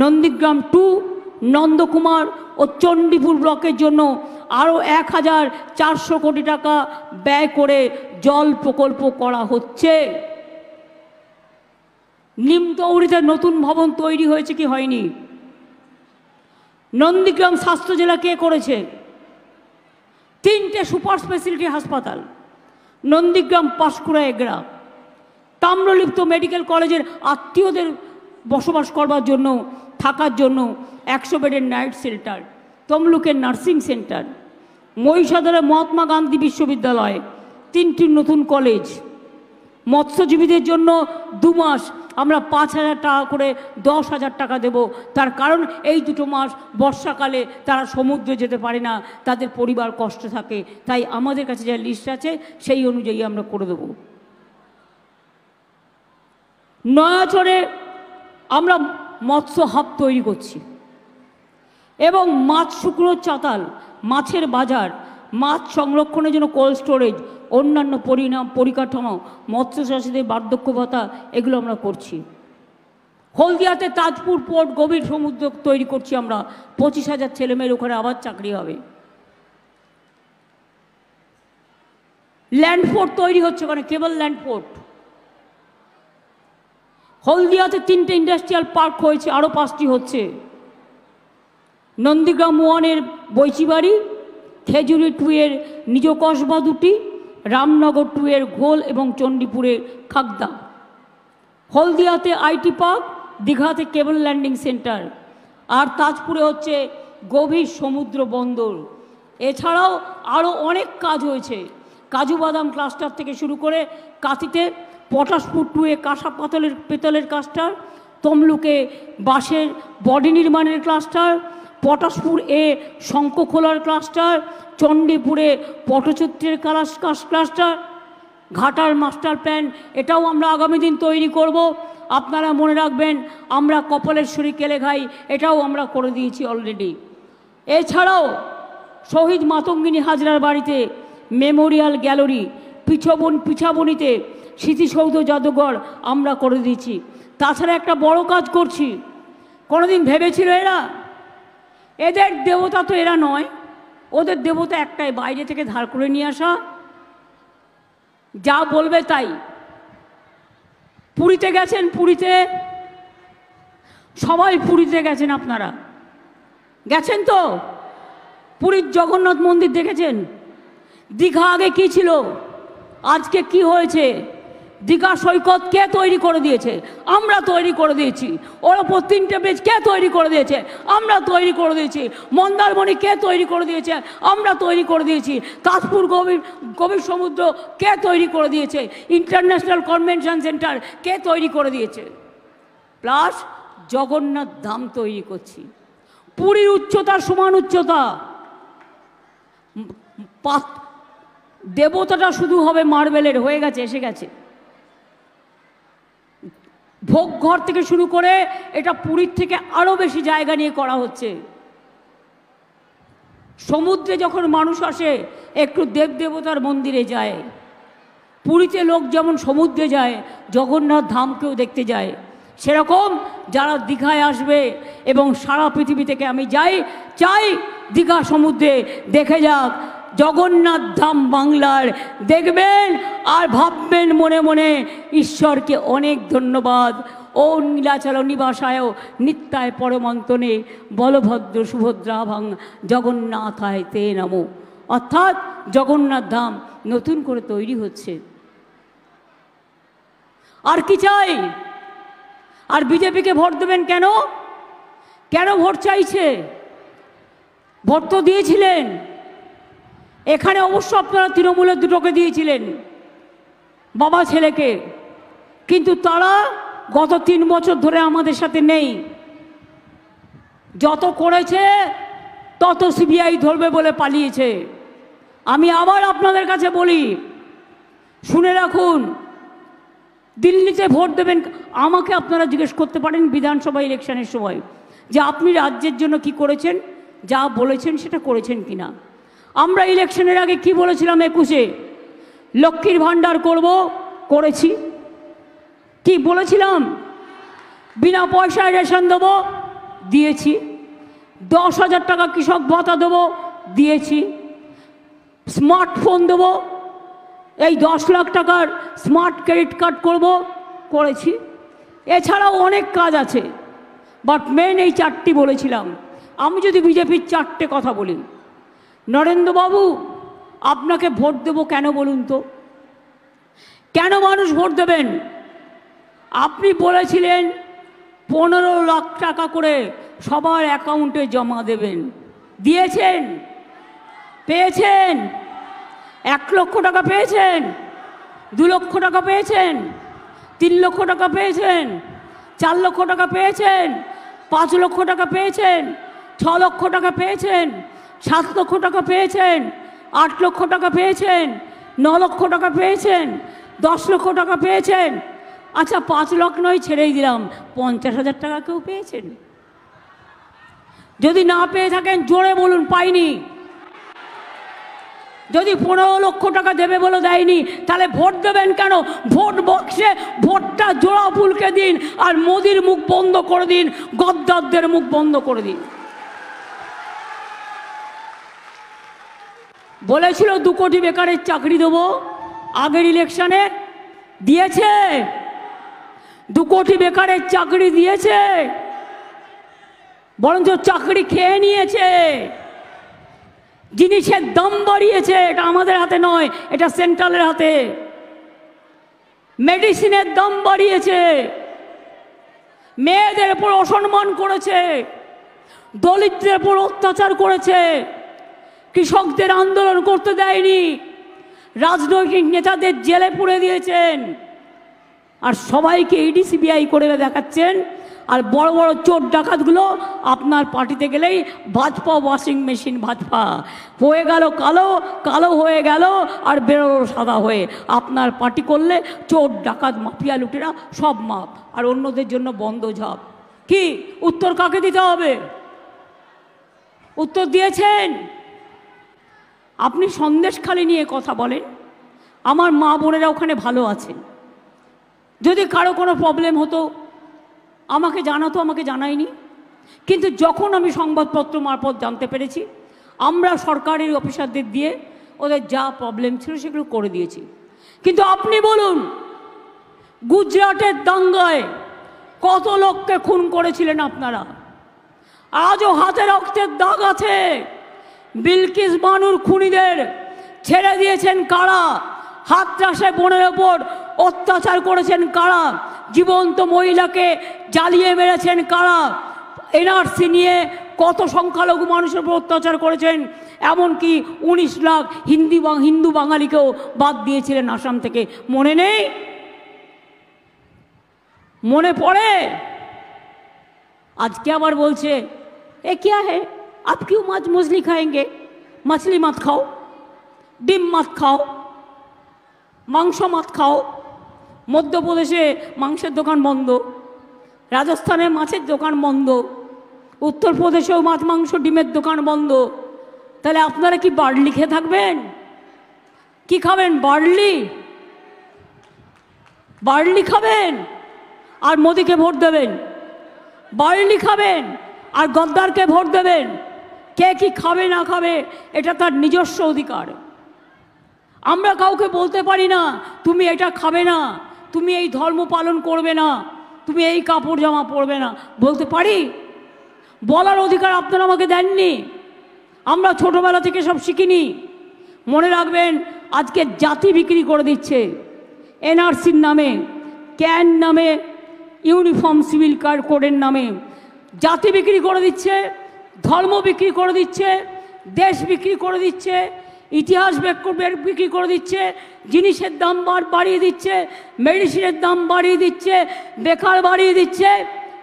নন্দীগ্রাম 2, নন্দকুমার ও চণ্ডীপুর ব্লকের জন্য আরও 1400 কোটি টাকা ব্যয় করে জল প্রকল্প করা হচ্ছে। নিমতৌড়িতে নতুন ভবন তৈরি হয়েছে কি হয়নি? নন্দীগ্রাম স্বাস্থ্য জেলা কে করেছে? 3টে সুপার স্পেশালিটি হাসপাতাল, নন্দীগ্রাম, পাঁশকুড়া, এগরা। তাম্রলিপ্ত মেডিকেল কলেজের আত্মীয়দের বসবাস করবার জন্য, থাকার জন্য 100 বেডের নাইট শেল্টার, তমলুকের নার্সিং সেন্টার, মহিষাদলের মহাত্মা গান্ধী বিশ্ববিদ্যালয়, 3টি নতুন কলেজ। মৎস্যজীবীদের জন্য 2 মাস আমরা 5,000 টাকা করে 10,000 টাকা দেব। তার কারণ এই 2 মাস বর্ষাকালে তারা সমুদ্রে যেতে পারে না, তাদের পরিবার কষ্ট থাকে, তাই আমাদের কাছে যা লিস্ট আছে সেই অনুযায়ী আমরা করে দেব। নয়াচরে আমরা মৎস্য হাব তৈরি করছি এবং মাছ শুকনো চাতাল, মাছের বাজার, মাছ সংরক্ষণের জন্য কোল্ড স্টোরেজ, অন্যান্য পরিকাঠামো, মৎস্য চাষীদের বার্ধক্য ভাতা, এগুলো আমরা করছি। হলদিয়াতে তাজপুর পোর্ট, গভীর সমুদ্র তৈরি করছি আমরা। 25,000 ছেলেমেয়ের ওখানে আবার চাকরি হবে। ল্যান্ডপোর্ট তৈরি হচ্ছে ওখানে, কেবল ল্যান্ডপোর্ট। হলদিয়াতে 3টে ইন্ডাস্ট্রিয়াল পার্ক হয়েছে, আরও 5টি হচ্ছে। নন্দীগ্রাম 1-এর বৈচিবাড়ি, খেজুরি 2-এর নিজ কসবা 2টি, রামনগর 2-এর ঘোল এবং চণ্ডীপুরের খাগদা। হলদিয়াতে আইটি পার্ক, দীঘাতে কেবল ল্যান্ডিং সেন্টার, আর তাজপুরে হচ্ছে গভীর সমুদ্র বন্দর। এছাড়াও আরও অনেক কাজ হয়েছে। কাজু বাদাম ক্লাস্টার থেকে শুরু করে কাঁথিতে পটাশপুর 2-এ কাঁসা পেতলের ক্লাস্টার, তমলুকে বাঁশের বডি নির্মাণের ক্লাস্টার, পটাশপুর এ শঙ্খখোলার ক্লাস্টার, চণ্ডীপুরে পটচিত্রের ক্লাস্টার, ঘাটার মাস্টার প্ল্যান, এটাও আমরা আগামী দিন তৈরি করব। আপনারা মনে রাখবেন, আমরা কপালেশ্বরী কেলেঘাই, এটাও আমরা করে দিয়েছি অলরেডি। এছাড়াও শহীদ মাতঙ্গিনী হাজরার বাড়িতে মেমোরিয়াল গ্যালারি, পিছাবনিতে স্মৃতিসৌধ জাদুঘর আমরা করে দিয়েছি। তাছাড়া একটা বড় কাজ করছি। কোনোদিন ভেবেছিল এরা এদের দেবতা তো এরা নয়, ওদের দেবতা একটাই, বাইরে থেকে ধার করে নিয়ে আসা, যা বলবে তাই। পুরীতে গেছেন? পুরীতে সবাই পুরীতে গেছেন, আপনারা গেছেন তো? পুরীর জগন্নাথ মন্দির দেখেছেন? দীঘা আগে কি ছিল, আজকে কি হয়েছে? দীঘা সৈকত কে তৈরি করে দিয়েছে? আমরা তৈরি করে দিয়েছি। ওর ওপর 3টে ব্রিজ কে তৈরি করে দিয়েছে? আমরা তৈরি করে দিয়েছি। মন্দারমণি কে তৈরি করে দিয়েছে? আমরা তৈরি করে দিয়েছি। তাজপুর গভীর সমুদ্র কে তৈরি করে দিয়েছে? ইন্টারন্যাশনাল কনভেনশন সেন্টার কে তৈরি করে দিয়েছে? প্লাস জগন্নাথ ধাম তৈরি করছি। পুরীর উচ্চতার সমান উচ্চতা। দেবতাটা শুধু হবে মার্বেলের, হয়ে গেছে, এসে গেছে। ভোগঘর থেকে শুরু করে এটা পুরীর থেকে আরও বেশি জায়গা নিয়ে করা হচ্ছে। সমুদ্রে যখন মানুষ আসে একটু দেবদেবতার মন্দিরে যায়, পুরীতে লোক যেমন সমুদ্রে যায়, জগন্নাথ ধামকেও দেখতে যায়, সেরকম যারা দীঘায় আসবে এবং সারা পৃথিবী থেকে আমি চাই দীঘা সমুদ্রে দেখে যাক জগন্নাথ ধাম বাংলার, দেখবেন আর ভাববেন মনে মনে ঈশ্বরকে অনেক ধন্যবাদ। ও নীলাচল নিবাসায় নিত্যায় পরমন্তনে বলভদ্র সুভদ্রাভাং জগন্নাথায় তে নমো। অর্থাৎ জগন্নাথ ধাম নতুন করে তৈরি হচ্ছে। আর কি চাই? আর বিজেপিকে ভোট দেবেন কেন? কেন ভোট চাইছে? ভোট তো দিয়েছিলেন এখানে, অবশ্য আপনারা তৃণমূলের দুটোকে দিয়েছিলেন, বাবা ছেলেকে, কিন্তু তারা গত 3 বছর ধরে আমাদের সাথে নেই। যত করেছে তত সিবিআই ধরবে বলে পালিয়েছে। আমি আবার আপনাদের কাছে বলি, শুনে রাখুন, দিল্লিতে ভোট দেবেন, আমাকে আপনারা জিজ্ঞেস করতে পারেন বিধানসভা ইলেকশনের সময় যে আপনি রাজ্যের জন্য কি করেছেন, যা বলেছেন সেটা করেছেন কিনা। আমরা ইলেকশনের আগে কি বলেছিলাম? 21-এ লক্ষ্মীর ভাণ্ডার করব, করেছি। কি বলেছিলাম? বিনা পয়সায় রেশন দেবো, দিয়েছি। 10,000 টাকা কৃষক ভাতা দেবো, দিয়েছি। স্মার্টফোন দেবো, এই 10 লাখ টাকার স্মার্ট ক্রেডিট কার্ড করব, করেছি। এছাড়াও অনেক কাজ আছে, বাট মেন এই 4টি বলেছিলাম। আমি যদি বিজেপির 4টে কথা বলি, নরেন্দ্রবাবু আপনাকে ভোট দেব কেন বলুন তো? কেন মানুষ ভোট দেবেন? আপনি বলেছিলেন 15 লাখ টাকা করে সবার অ্যাকাউন্টে জমা দেবেন, দিয়েছেন? পেয়েছেন? 1 লক্ষ টাকা পেয়েছেন? 2 লক্ষ টাকা পেয়েছেন? 3 লক্ষ টাকা পেয়েছেন? 4 লক্ষ টাকা পেয়েছেন? 5 লক্ষ টাকা পেয়েছেন? 6 লক্ষ টাকা পেয়েছেন? 7 লক্ষ টাকা পেয়েছেন? 8 লক্ষ টাকা পেয়েছেন? 9 লক্ষ টাকা পেয়েছেন? 10 লক্ষ টাকা পেয়েছেন? আচ্ছা 5 লক্ষ নয়, ছেড়েই দিলাম, 50,000 টাকা কেউ পেয়েছেন? যদি না পেয়ে থাকেন জোরে বলুন পাইনি। যদি 15 লক্ষ টাকা দেবে বলে দেয়নি, তাহলে ভোট দেবেন কেন? ভোট বক্সে ভোটটা জোড়া ফুলকে দিন, আর মোদির মুখ বন্ধ করে দিন, গদ্দারদের মুখ বন্ধ করে দিন। বলেছিল 2 কোটি বেকারের চাকরি দেবো, আগের ইলেকশনে দিয়েছে? 2 কোটি বেকারের চাকরি দিয়েছে? বরঞ্চ চাকরি খেয়ে নিয়েছে, জিনিসের দাম বাড়িয়েছে। এটা আমাদের হাতে নয়, এটা সেন্ট্রালের হাতে। মেডিসিনের দাম বাড়িয়েছে, মেয়েদের উপর অসম্মান করেছে, দলিতদের উপর অত্যাচার করেছে, কৃষকদের আন্দোলন করতে দেয়নি, রাজনৈতিক নেতাদের জেলে পুরে দিয়েছেন, আর সবাইকে ইডি সিবিআই করে দেখাচ্ছেন। আর বড় বড় চোর ডাকাতগুলো আপনার পার্টিতে গেলেই ভাজপা ওয়াশিং মেশিন, ভাজপা হয়ে গেল কালো, কালো হয়ে গেল আর বেরোলো সাদা হয়ে। আপনার পার্টি করলে চোর ডাকাত মাফিয়া লুটেরা সব মাপ, আর অন্যদের জন্য বন্ধ ঝাপ। কি উত্তর কাকে দিতে হবে? উত্তর দিয়েছেন? আপনি সন্দেশখালি নিয়ে কথা বলেন, আমার মা বোনেরা ওখানে ভালো আছেন। যদি কারো কোনো প্রবলেম হতো আমাকে জানাতো, আমাকে জানায়নি। কিন্তু যখন আমি সংবাদপত্র মারফত জানতে পেরেছি, আমরা সরকারি অফিসারদের দিয়ে ওদের যা প্রবলেম ছিল সেগুলো করে দিয়েছি। কিন্তু আপনি বলুন, গুজরাটের দাঙ্গায় কত লোককে খুন করেছিলেন আপনারা? আজও হাতে রক্তের দাগ আছে। বিলকিস বানুর খুনিদের ছেড়ে দিয়েছেন কারা? হাতরাসে বোনের ওপর অত্যাচার করেছেন কারা? জীবন্ত মহিলাকে জ্বালিয়ে মেরেছেন কারা? এনআরসি নিয়ে কত সংখ্যালঘু মানুষের উপর অত্যাচার করেছেন, এমনকি 19 লাখ হিন্দু বাঙালিকেও বাদ দিয়েছিলেন আসাম থেকে। মনে নেই? মনে পড়ে? আজকে আবার বলছে এ क्या है, आप क्यों मछली खाएंगे? मछली मत खाओ, ডিম मत खाओ, মাংস मत खाओ। মধ্যপ্রদেশে মাংসের দোকান বন্ধ, রাজস্থানে মাছের দোকান বন্ধ, উত্তরপ্রদেশেও মাছ মাংস ডিমের দোকান বন্ধ। তাহলে আপনারা কি বার্লি খেয়ে থাকবেন? কি খাবেন? বার্লি? বার্লি খাবেন আর মোদিকে ভোট দেবেন, বার্লি খাবেন আর গদ্দারকে ভোট দেবেন। কে কি খাবে না খাবে এটা তার নিজস্ব অধিকার। আমরা কাউকে বলতে পারি না তুমি এটা খাবে না, তুমি এই ধর্ম পালন করবে না, তুমি এই কাপড় জামা পরবে না, বলতে পারি? বলার অধিকার আপনারা আমাকে দেননি। আমরা ছোটবেলা থেকে সব শিখিনি। মনে রাখবেন, আজকে জাতি বিক্রি করে দিচ্ছে এনআরসির নামে, ক্যান নামে, ইউনিফর্ম সিভিল কোডের নামে জাতি বিক্রি করে দিচ্ছে, ধর্ম বিক্রি করে দিচ্ছে, দেশ বিক্রি করে দিচ্ছে, ইতিহাস বিক্রি করে দিচ্ছে, জিনিসের দাম বাড়িয়ে দিচ্ছে, মেডিসিনের দাম বাড়িয়ে দিচ্ছে, বেকার বাড়িয়ে দিচ্ছে,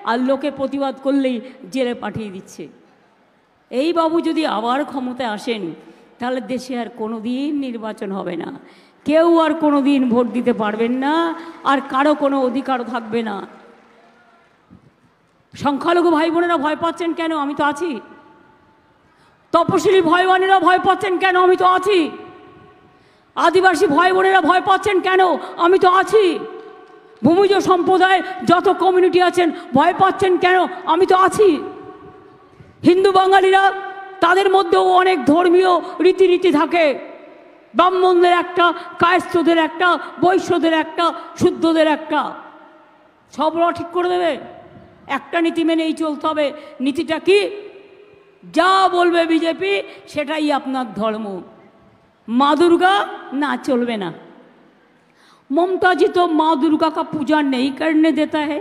আর লোকে প্রতিবাদ করলেই জেলে পাঠিয়ে দিচ্ছে। এই বাবু যদি আবার ক্ষমতায় আসেন তাহলে দেশে আর কোনো দিন নির্বাচন হবে না, কেউ আর কোনো দিন ভোট দিতে পারবেন না, আর কারো কোনো অধিকার থাকবে না। সংখ্যালঘু ভাই বোনেরা ভয় পাচ্ছেন কেন? আমি তো আছি। তপশিলি ভাই বোনেরা ভয় পাচ্ছেন কেন? আমি তো আছি। আদিবাসী ভাই বোনেরা ভয় পাচ্ছেন কেন? আমি তো আছি। ভূমিজ সম্প্রদায় যত কমিউনিটি আছেন ভয় পাচ্ছেন কেন? আমি তো আছি। হিন্দু বাঙালিরা তাদের মধ্যেও অনেক ধর্মীয় রীতিনীতি থাকে, ব্রাহ্মণদের একটা, কায়স্থদের একটা, বৈশ্যদের একটা, শুদ্ধদের একটা, সব ঠিক করে দেবে। একটা নীতি মেনেই চলতে হবে। নীতিটা কি? যা বলবে বিজেপি সেটাই আপনার ধর্ম। মা দুর্গা না, চলবে না। ममता जी तो माँ दुर्गा का पूजा नहीं करने देता है,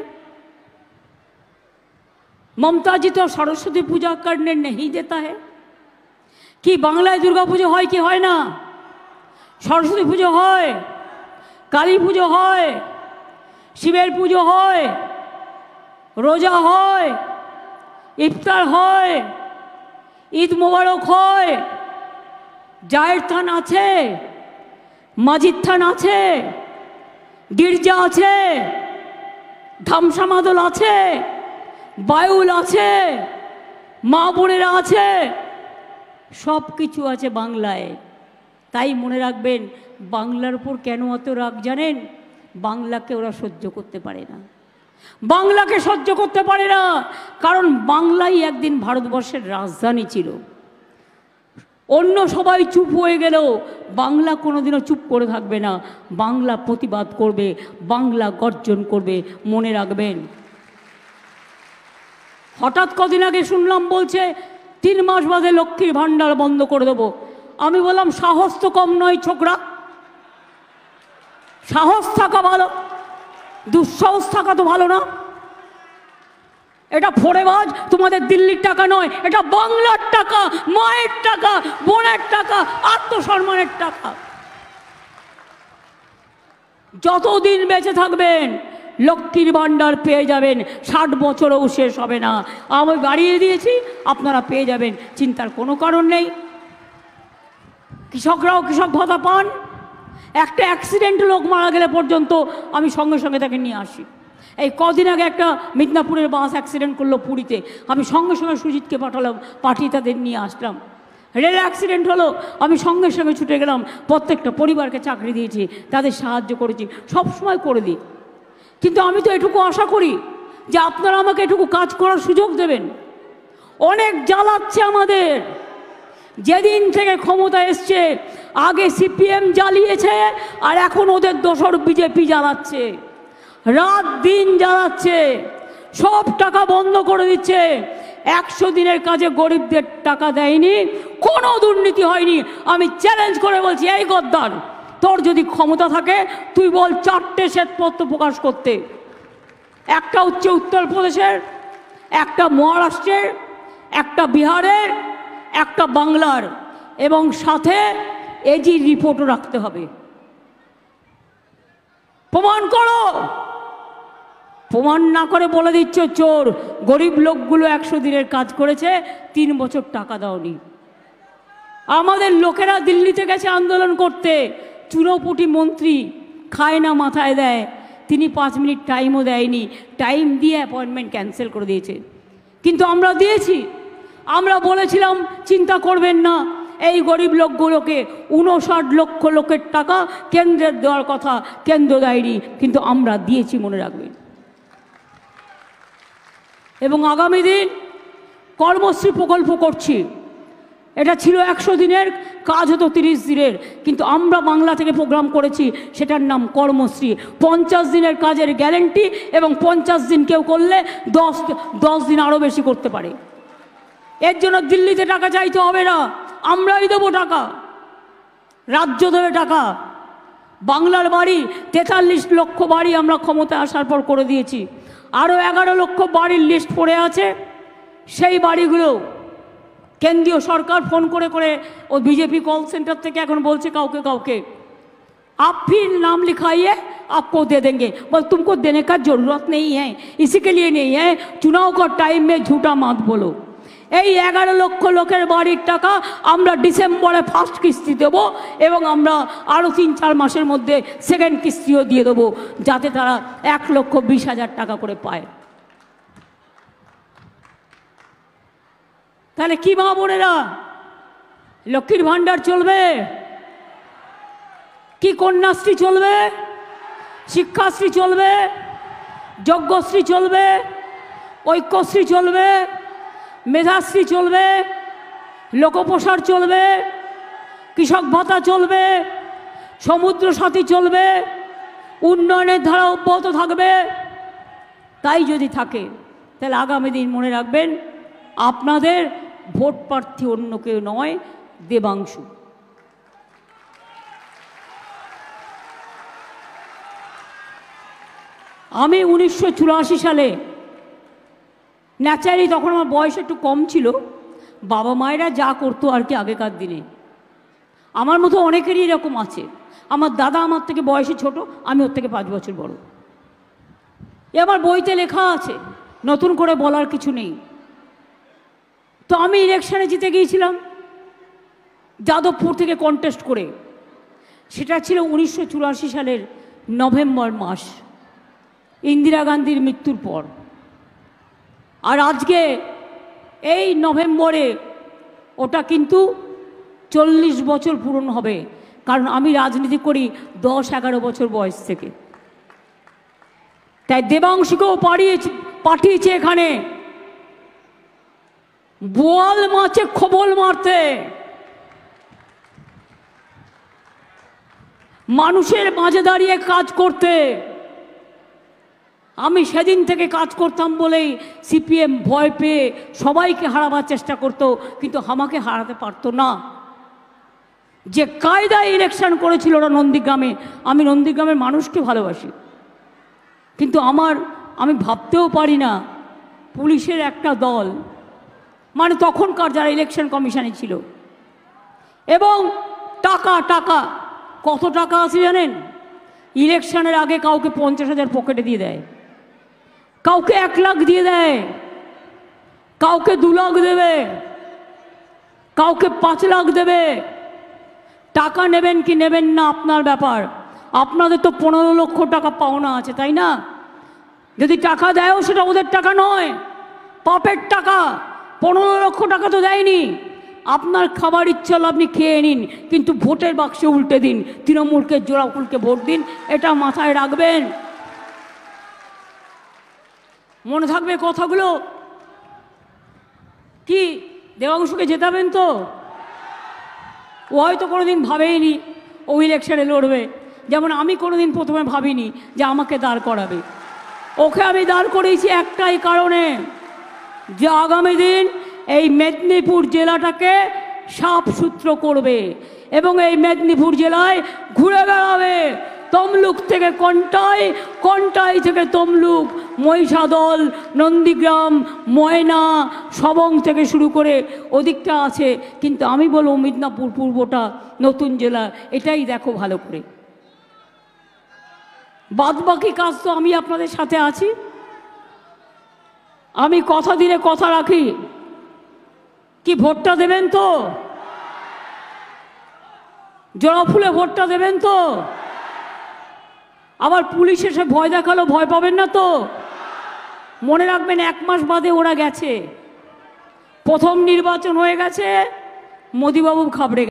ममता जी तो सरस्वती पूजा करने नहीं देता है। कि बांग्लाय दुर्गा पुजो হয় কি হয় না? सरस्वती पुजो হয়, काली पुजो হয়, शिवेर पुजो হয়, रोजा হয়, इफ्तार হয়, ঈদ মোবারক হয়, জায়ের থান আছে, মাজিদ থান আছে, গির্জা আছে, ধামসা মাদল আছে, বায়ুল আছে, মা বোনেরা আছে, সব কিছু আছে বাংলায়। তাই মনে রাখবেন, বাংলার উপর কেন অত রাগ জানেন? বাংলাকে ওরা সহ্য করতে পারে না, বাংলাকে সহ্য করতে পারে না। কারণ বাংলাই একদিন ভারতবর্ষের রাজধানী ছিল। অন্য সবাই চুপ হয়ে গেলেও বাংলা কোনোদিনও চুপ করে থাকবে না, বাংলা প্রতিবাদ করবে, বাংলা গর্জন করবে। মনে রাখবেন। হঠাৎ কদিন আগে শুনলাম বলছে 3 মাস বাদে লক্ষ্মীর ভাণ্ডার বন্ধ করে দেবো। আমি বললাম সাহস তো কম নয় ছোকরা, সাহস থাকা ভালো, দুঃসাহস থাকা তো ভালো না। এটা ফোড়েবাজ, তোমাদের দিল্লির টাকা নয়, এটা বাংলার টাকা, মায়ের টাকা, বোনের টাকা, আত্মসম্মানের টাকা। যতদিন বেঁচে থাকবেন লক্ষ্মীর ভাণ্ডার পেয়ে যাবেন, 60 বছরেও শেষ হবে না। আমি বাড়িয়ে দিয়েছি, আপনারা পেয়ে যাবেন, চিন্তার কোনো কারণ নেই। কৃষকরাও কৃষক ভাতা পান। একটা অ্যাক্সিডেন্ট লোক মারা গেলে পর্যন্ত আমি সঙ্গে সঙ্গে তাকে নিয়ে আসি। এই কদিন আগে একটা মিদনাপুরের বাস অ্যাক্সিডেন্ট করলো পুরীতে, আমি সঙ্গে সঙ্গে সুজিতকে পাঠালাম, পাঠিয়ে তাদের নিয়ে আসলাম। রেল অ্যাক্সিডেন্ট হলো, আমি সঙ্গে সঙ্গে ছুটে গেলাম, প্রত্যেকটা পরিবারকে চাকরি দিয়েছি, তাদের সাহায্য করেছি, সব সময় করে দিই। কিন্তু আমি তো এটুকু আশা করি যে আপনারা আমাকে এটুকু কাজ করার সুযোগ দেবেন। অনেক জ্বালাচ্ছে আমাদের। যেদিন থেকে ক্ষমতা এসছে, আগে সিপিএম জ্বালিয়েছে, আর এখন ওদের দোসর বিজেপি জ্বালাচ্ছে, রাত দিন জ্বালাচ্ছে, সব টাকা বন্ধ করে দিচ্ছে। 100 দিনের কাজে গরিবদের টাকা দেয়নি, কোনো দুর্নীতি হয়নি। আমি চ্যালেঞ্জ করে বলছি, এই গদ্দার, তোর যদি ক্ষমতা থাকে তুই বল 4টে শ্বেতপত্র প্রকাশ করতে। একটা হচ্ছে উত্তরপ্রদেশের, একটা মহারাষ্ট্রের, একটা বিহারের, একটা বাংলার, এবং সাথে এজি রিপোর্টও রাখতে হবে। প্রমাণ করো। প্রমাণ না করে বলে দিচ্ছ চোর। গরিব লোকগুলো 100 দিনের কাজ করেছে, 3 বছর টাকা দাওনি। আমাদের লোকেরা দিল্লিতে গেছে আন্দোলন করতে, চুনোপুটি মন্ত্রী খায় না, মাথায় দেয়, তিনি 5 মিনিট টাইমও দেয়নি, টাইম দিয়ে অ্যাপয়েন্টমেন্ট ক্যান্সেল করে দিয়েছে। কিন্তু আমরা দিয়েছি, আমরা বলেছিলাম চিন্তা করবেন না, এই গরিব লোকগুলোকে 59 লক্ষ লোকের টাকা কেন্দ্রের দেওয়ার কথা, কেন্দ্র দেয়নি, কিন্তু আমরা দিয়েছি, মনে রাখবেন। এবং আগামী দিন কর্মশ্রী প্রকল্প করছি। এটা ছিল 100 দিনের কাজ, হতো 30 দিনের, কিন্তু আমরা বাংলা থেকে প্রোগ্রাম করেছি, সেটার নাম কর্মশ্রী। 50 দিনের কাজের গ্যারেন্টি, এবং 50 দিন কেউ করলে 10 দিন আরও বেশি করতে পারে। এর জন্য দিল্লিতে টাকা চাইতে হবে না, আমরাই দেবো টাকা, রাজ্য দেবে টাকা। বাংলার বাড়ি 43 লক্ষ বাড়ি আমরা ক্ষমতায় আসার পর করে দিয়েছি। আরও 11 লক্ষ বাড়ির লিস্ট পড়ে আছে। সেই বাড়িগুলো কেন্দ্রীয় সরকার ফোন করে করে, ও বিজেপি কল সেন্টার থেকে এখন বলছে কাউকে কাউকে, आप फिर नाम लिखाइए, आपको दे देंगे। बस तुमको देने का जरूरत नहीं है, इसी के लिए नहीं है, चुनाव का टाइम में झूठा मत बोलो। এই 11 লক্ষ লোকের বাড়ির টাকা আমরা ডিসেম্বরে ফার্স্ট কিস্তি দেবো, এবং আমরা আরও 3-4 মাসের মধ্যে সেকেন্ড কিস্তিও দিয়ে দেবো, যাতে তারা 1,20,000 টাকা করে পায়। তাহলে কি মা বোনেরা, লক্ষ্মীর ভাণ্ডার চলবে কি? কন্যাশ্রী চলবে, শিক্ষাশ্রী চলবে, যজ্ঞশ্রী চলবে, ঐক্যশ্রী চলবে, মেধাশ্রী চলবে, লোকপ্রসার চলবে, কৃষক ভাতা চলবে, সমুদ্র সাথী চলবে, উন্নয়নের ধারা অব্যাহত থাকবে। তাই যদি থাকে, তাহলে আগামী দিন মনে রাখবেন, আপনাদের ভোট প্রার্থী অন্য কেউ নয়, দেবাংশু। আমি 1984 সালে, ন্যাচারালি তখন আমার বয়স একটু কম ছিল, বাবা মায়েরা যা করতো আর কি আগেকার দিনে, আমার মতো অনেকেরই এরকম আছে। আমার দাদা আমার থেকে বয়সে ছোট, আমি ওর থেকে 5 বছর বড়। এ আমার বইতে লেখা আছে, নতুন করে বলার কিছু নেই। তো আমি ইলেকশনে জিতে গিয়েছিলাম যাদবপুর থেকে কন্টেস্ট করে। সেটা ছিল 1984 সালের নভেম্বর মাস, ইন্দিরা গান্ধীর মৃত্যুর পর। আর আজকে এই নভেম্বরে ওটা কিন্তু 40 বছর পূরণ হবে, কারণ আমি রাজনীতি করি 10-11 বছর বয়স থেকে। তাই দেবাংশুকেও পাঠিয়েছে এখানে বোয়াল মাছে খবল মারতে, মানুষের মাঝে দাঁড়িয়ে কাজ করতে। আমি সেদিন থেকে কাজ করতাম বলেই সিপিএম ভয় পেয়ে সবাইকে হারাবার চেষ্টা করত, কিন্তু আমাকে হারাতে পারতো না। যে কায়দায় ইলেকশন করেছিল ওরা নন্দীগ্রামে, আমি নন্দীগ্রামের মানুষকে ভালোবাসি, কিন্তু আমি ভাবতেও পারি না পুলিশের একটা দল, মানে তখনকার যারা ইলেকশন কমিশনে ছিল, এবং টাকা কত টাকা আছে জানেন? ইলেকশনের আগে কাউকে 50,000 পকেটে দিয়ে দেয়, কাউকে 1 লাখ দিয়ে দেয়, কাউকে 2 লাখ দেবে, কাউকে 5 লাখ দেবে। টাকা নেবেন কি নেবেন না আপনার ব্যাপার। আপনাদের তো 15 লক্ষ টাকা পাওনা আছে, তাই না? যদি টাকা দেয়ও সেটা ওদের টাকা নয়, পাপের টাকা। 15 লক্ষ টাকা তো দেয়নি। আপনার খাবার ইচ্ছা হলো আপনি খেয়ে নিন, কিন্তু ভোটের বাক্সে উল্টে দিন, তৃণমূলকে জোড়াফুলকে ভোট দিন, এটা মাথায় রাখবেন। মনে থাকবে কথাগুলো। কি দেবাংশুকে জেতাবেন তো? ও হয়তো কোনোদিন ভাবেইনি ও ইলেকশনে লড়বে, যেমন আমি কোনোদিন প্রথমে ভাবিনি যে আমাকে দাঁড় করাবে। ওকে আমি দাঁড় করিয়েছি একটাই কারণে, যে আগামী দিন এই মেদিনীপুর জেলাটাকে সাফসুতরো করবে, এবং এই মেদিনীপুর জেলায় ঘুরে বেড়াবে তমলুক থেকে কন্টাই, কন্টাই থেকে তমলুক, মহিষাদল, নন্দীগ্রাম, ময়না, সবং থেকে শুরু করে ওদিকটা আছে। কিন্তু আমি বলবো মিদনাপুর পূর্বটা নতুন জেলা, এটাই দেখো ভালো করে। বাদবাকি কাজ তো আমি আপনাদের সাথে আছি। আমি কথা দিলে কথা রাখি। কি ভোটটা দেবেন তো? জোড়া ফুলে ভোটটা দেবেন তো? আবার পুলিশ এসে ভয় দেখালো, ভয় পাবেন না তো? মনে রাখবেন 1 মাস বাদে ওরা গেছে, প্রথম নির্বাচন হয়ে গেছে, মোদিবাবু ঘাবড়ে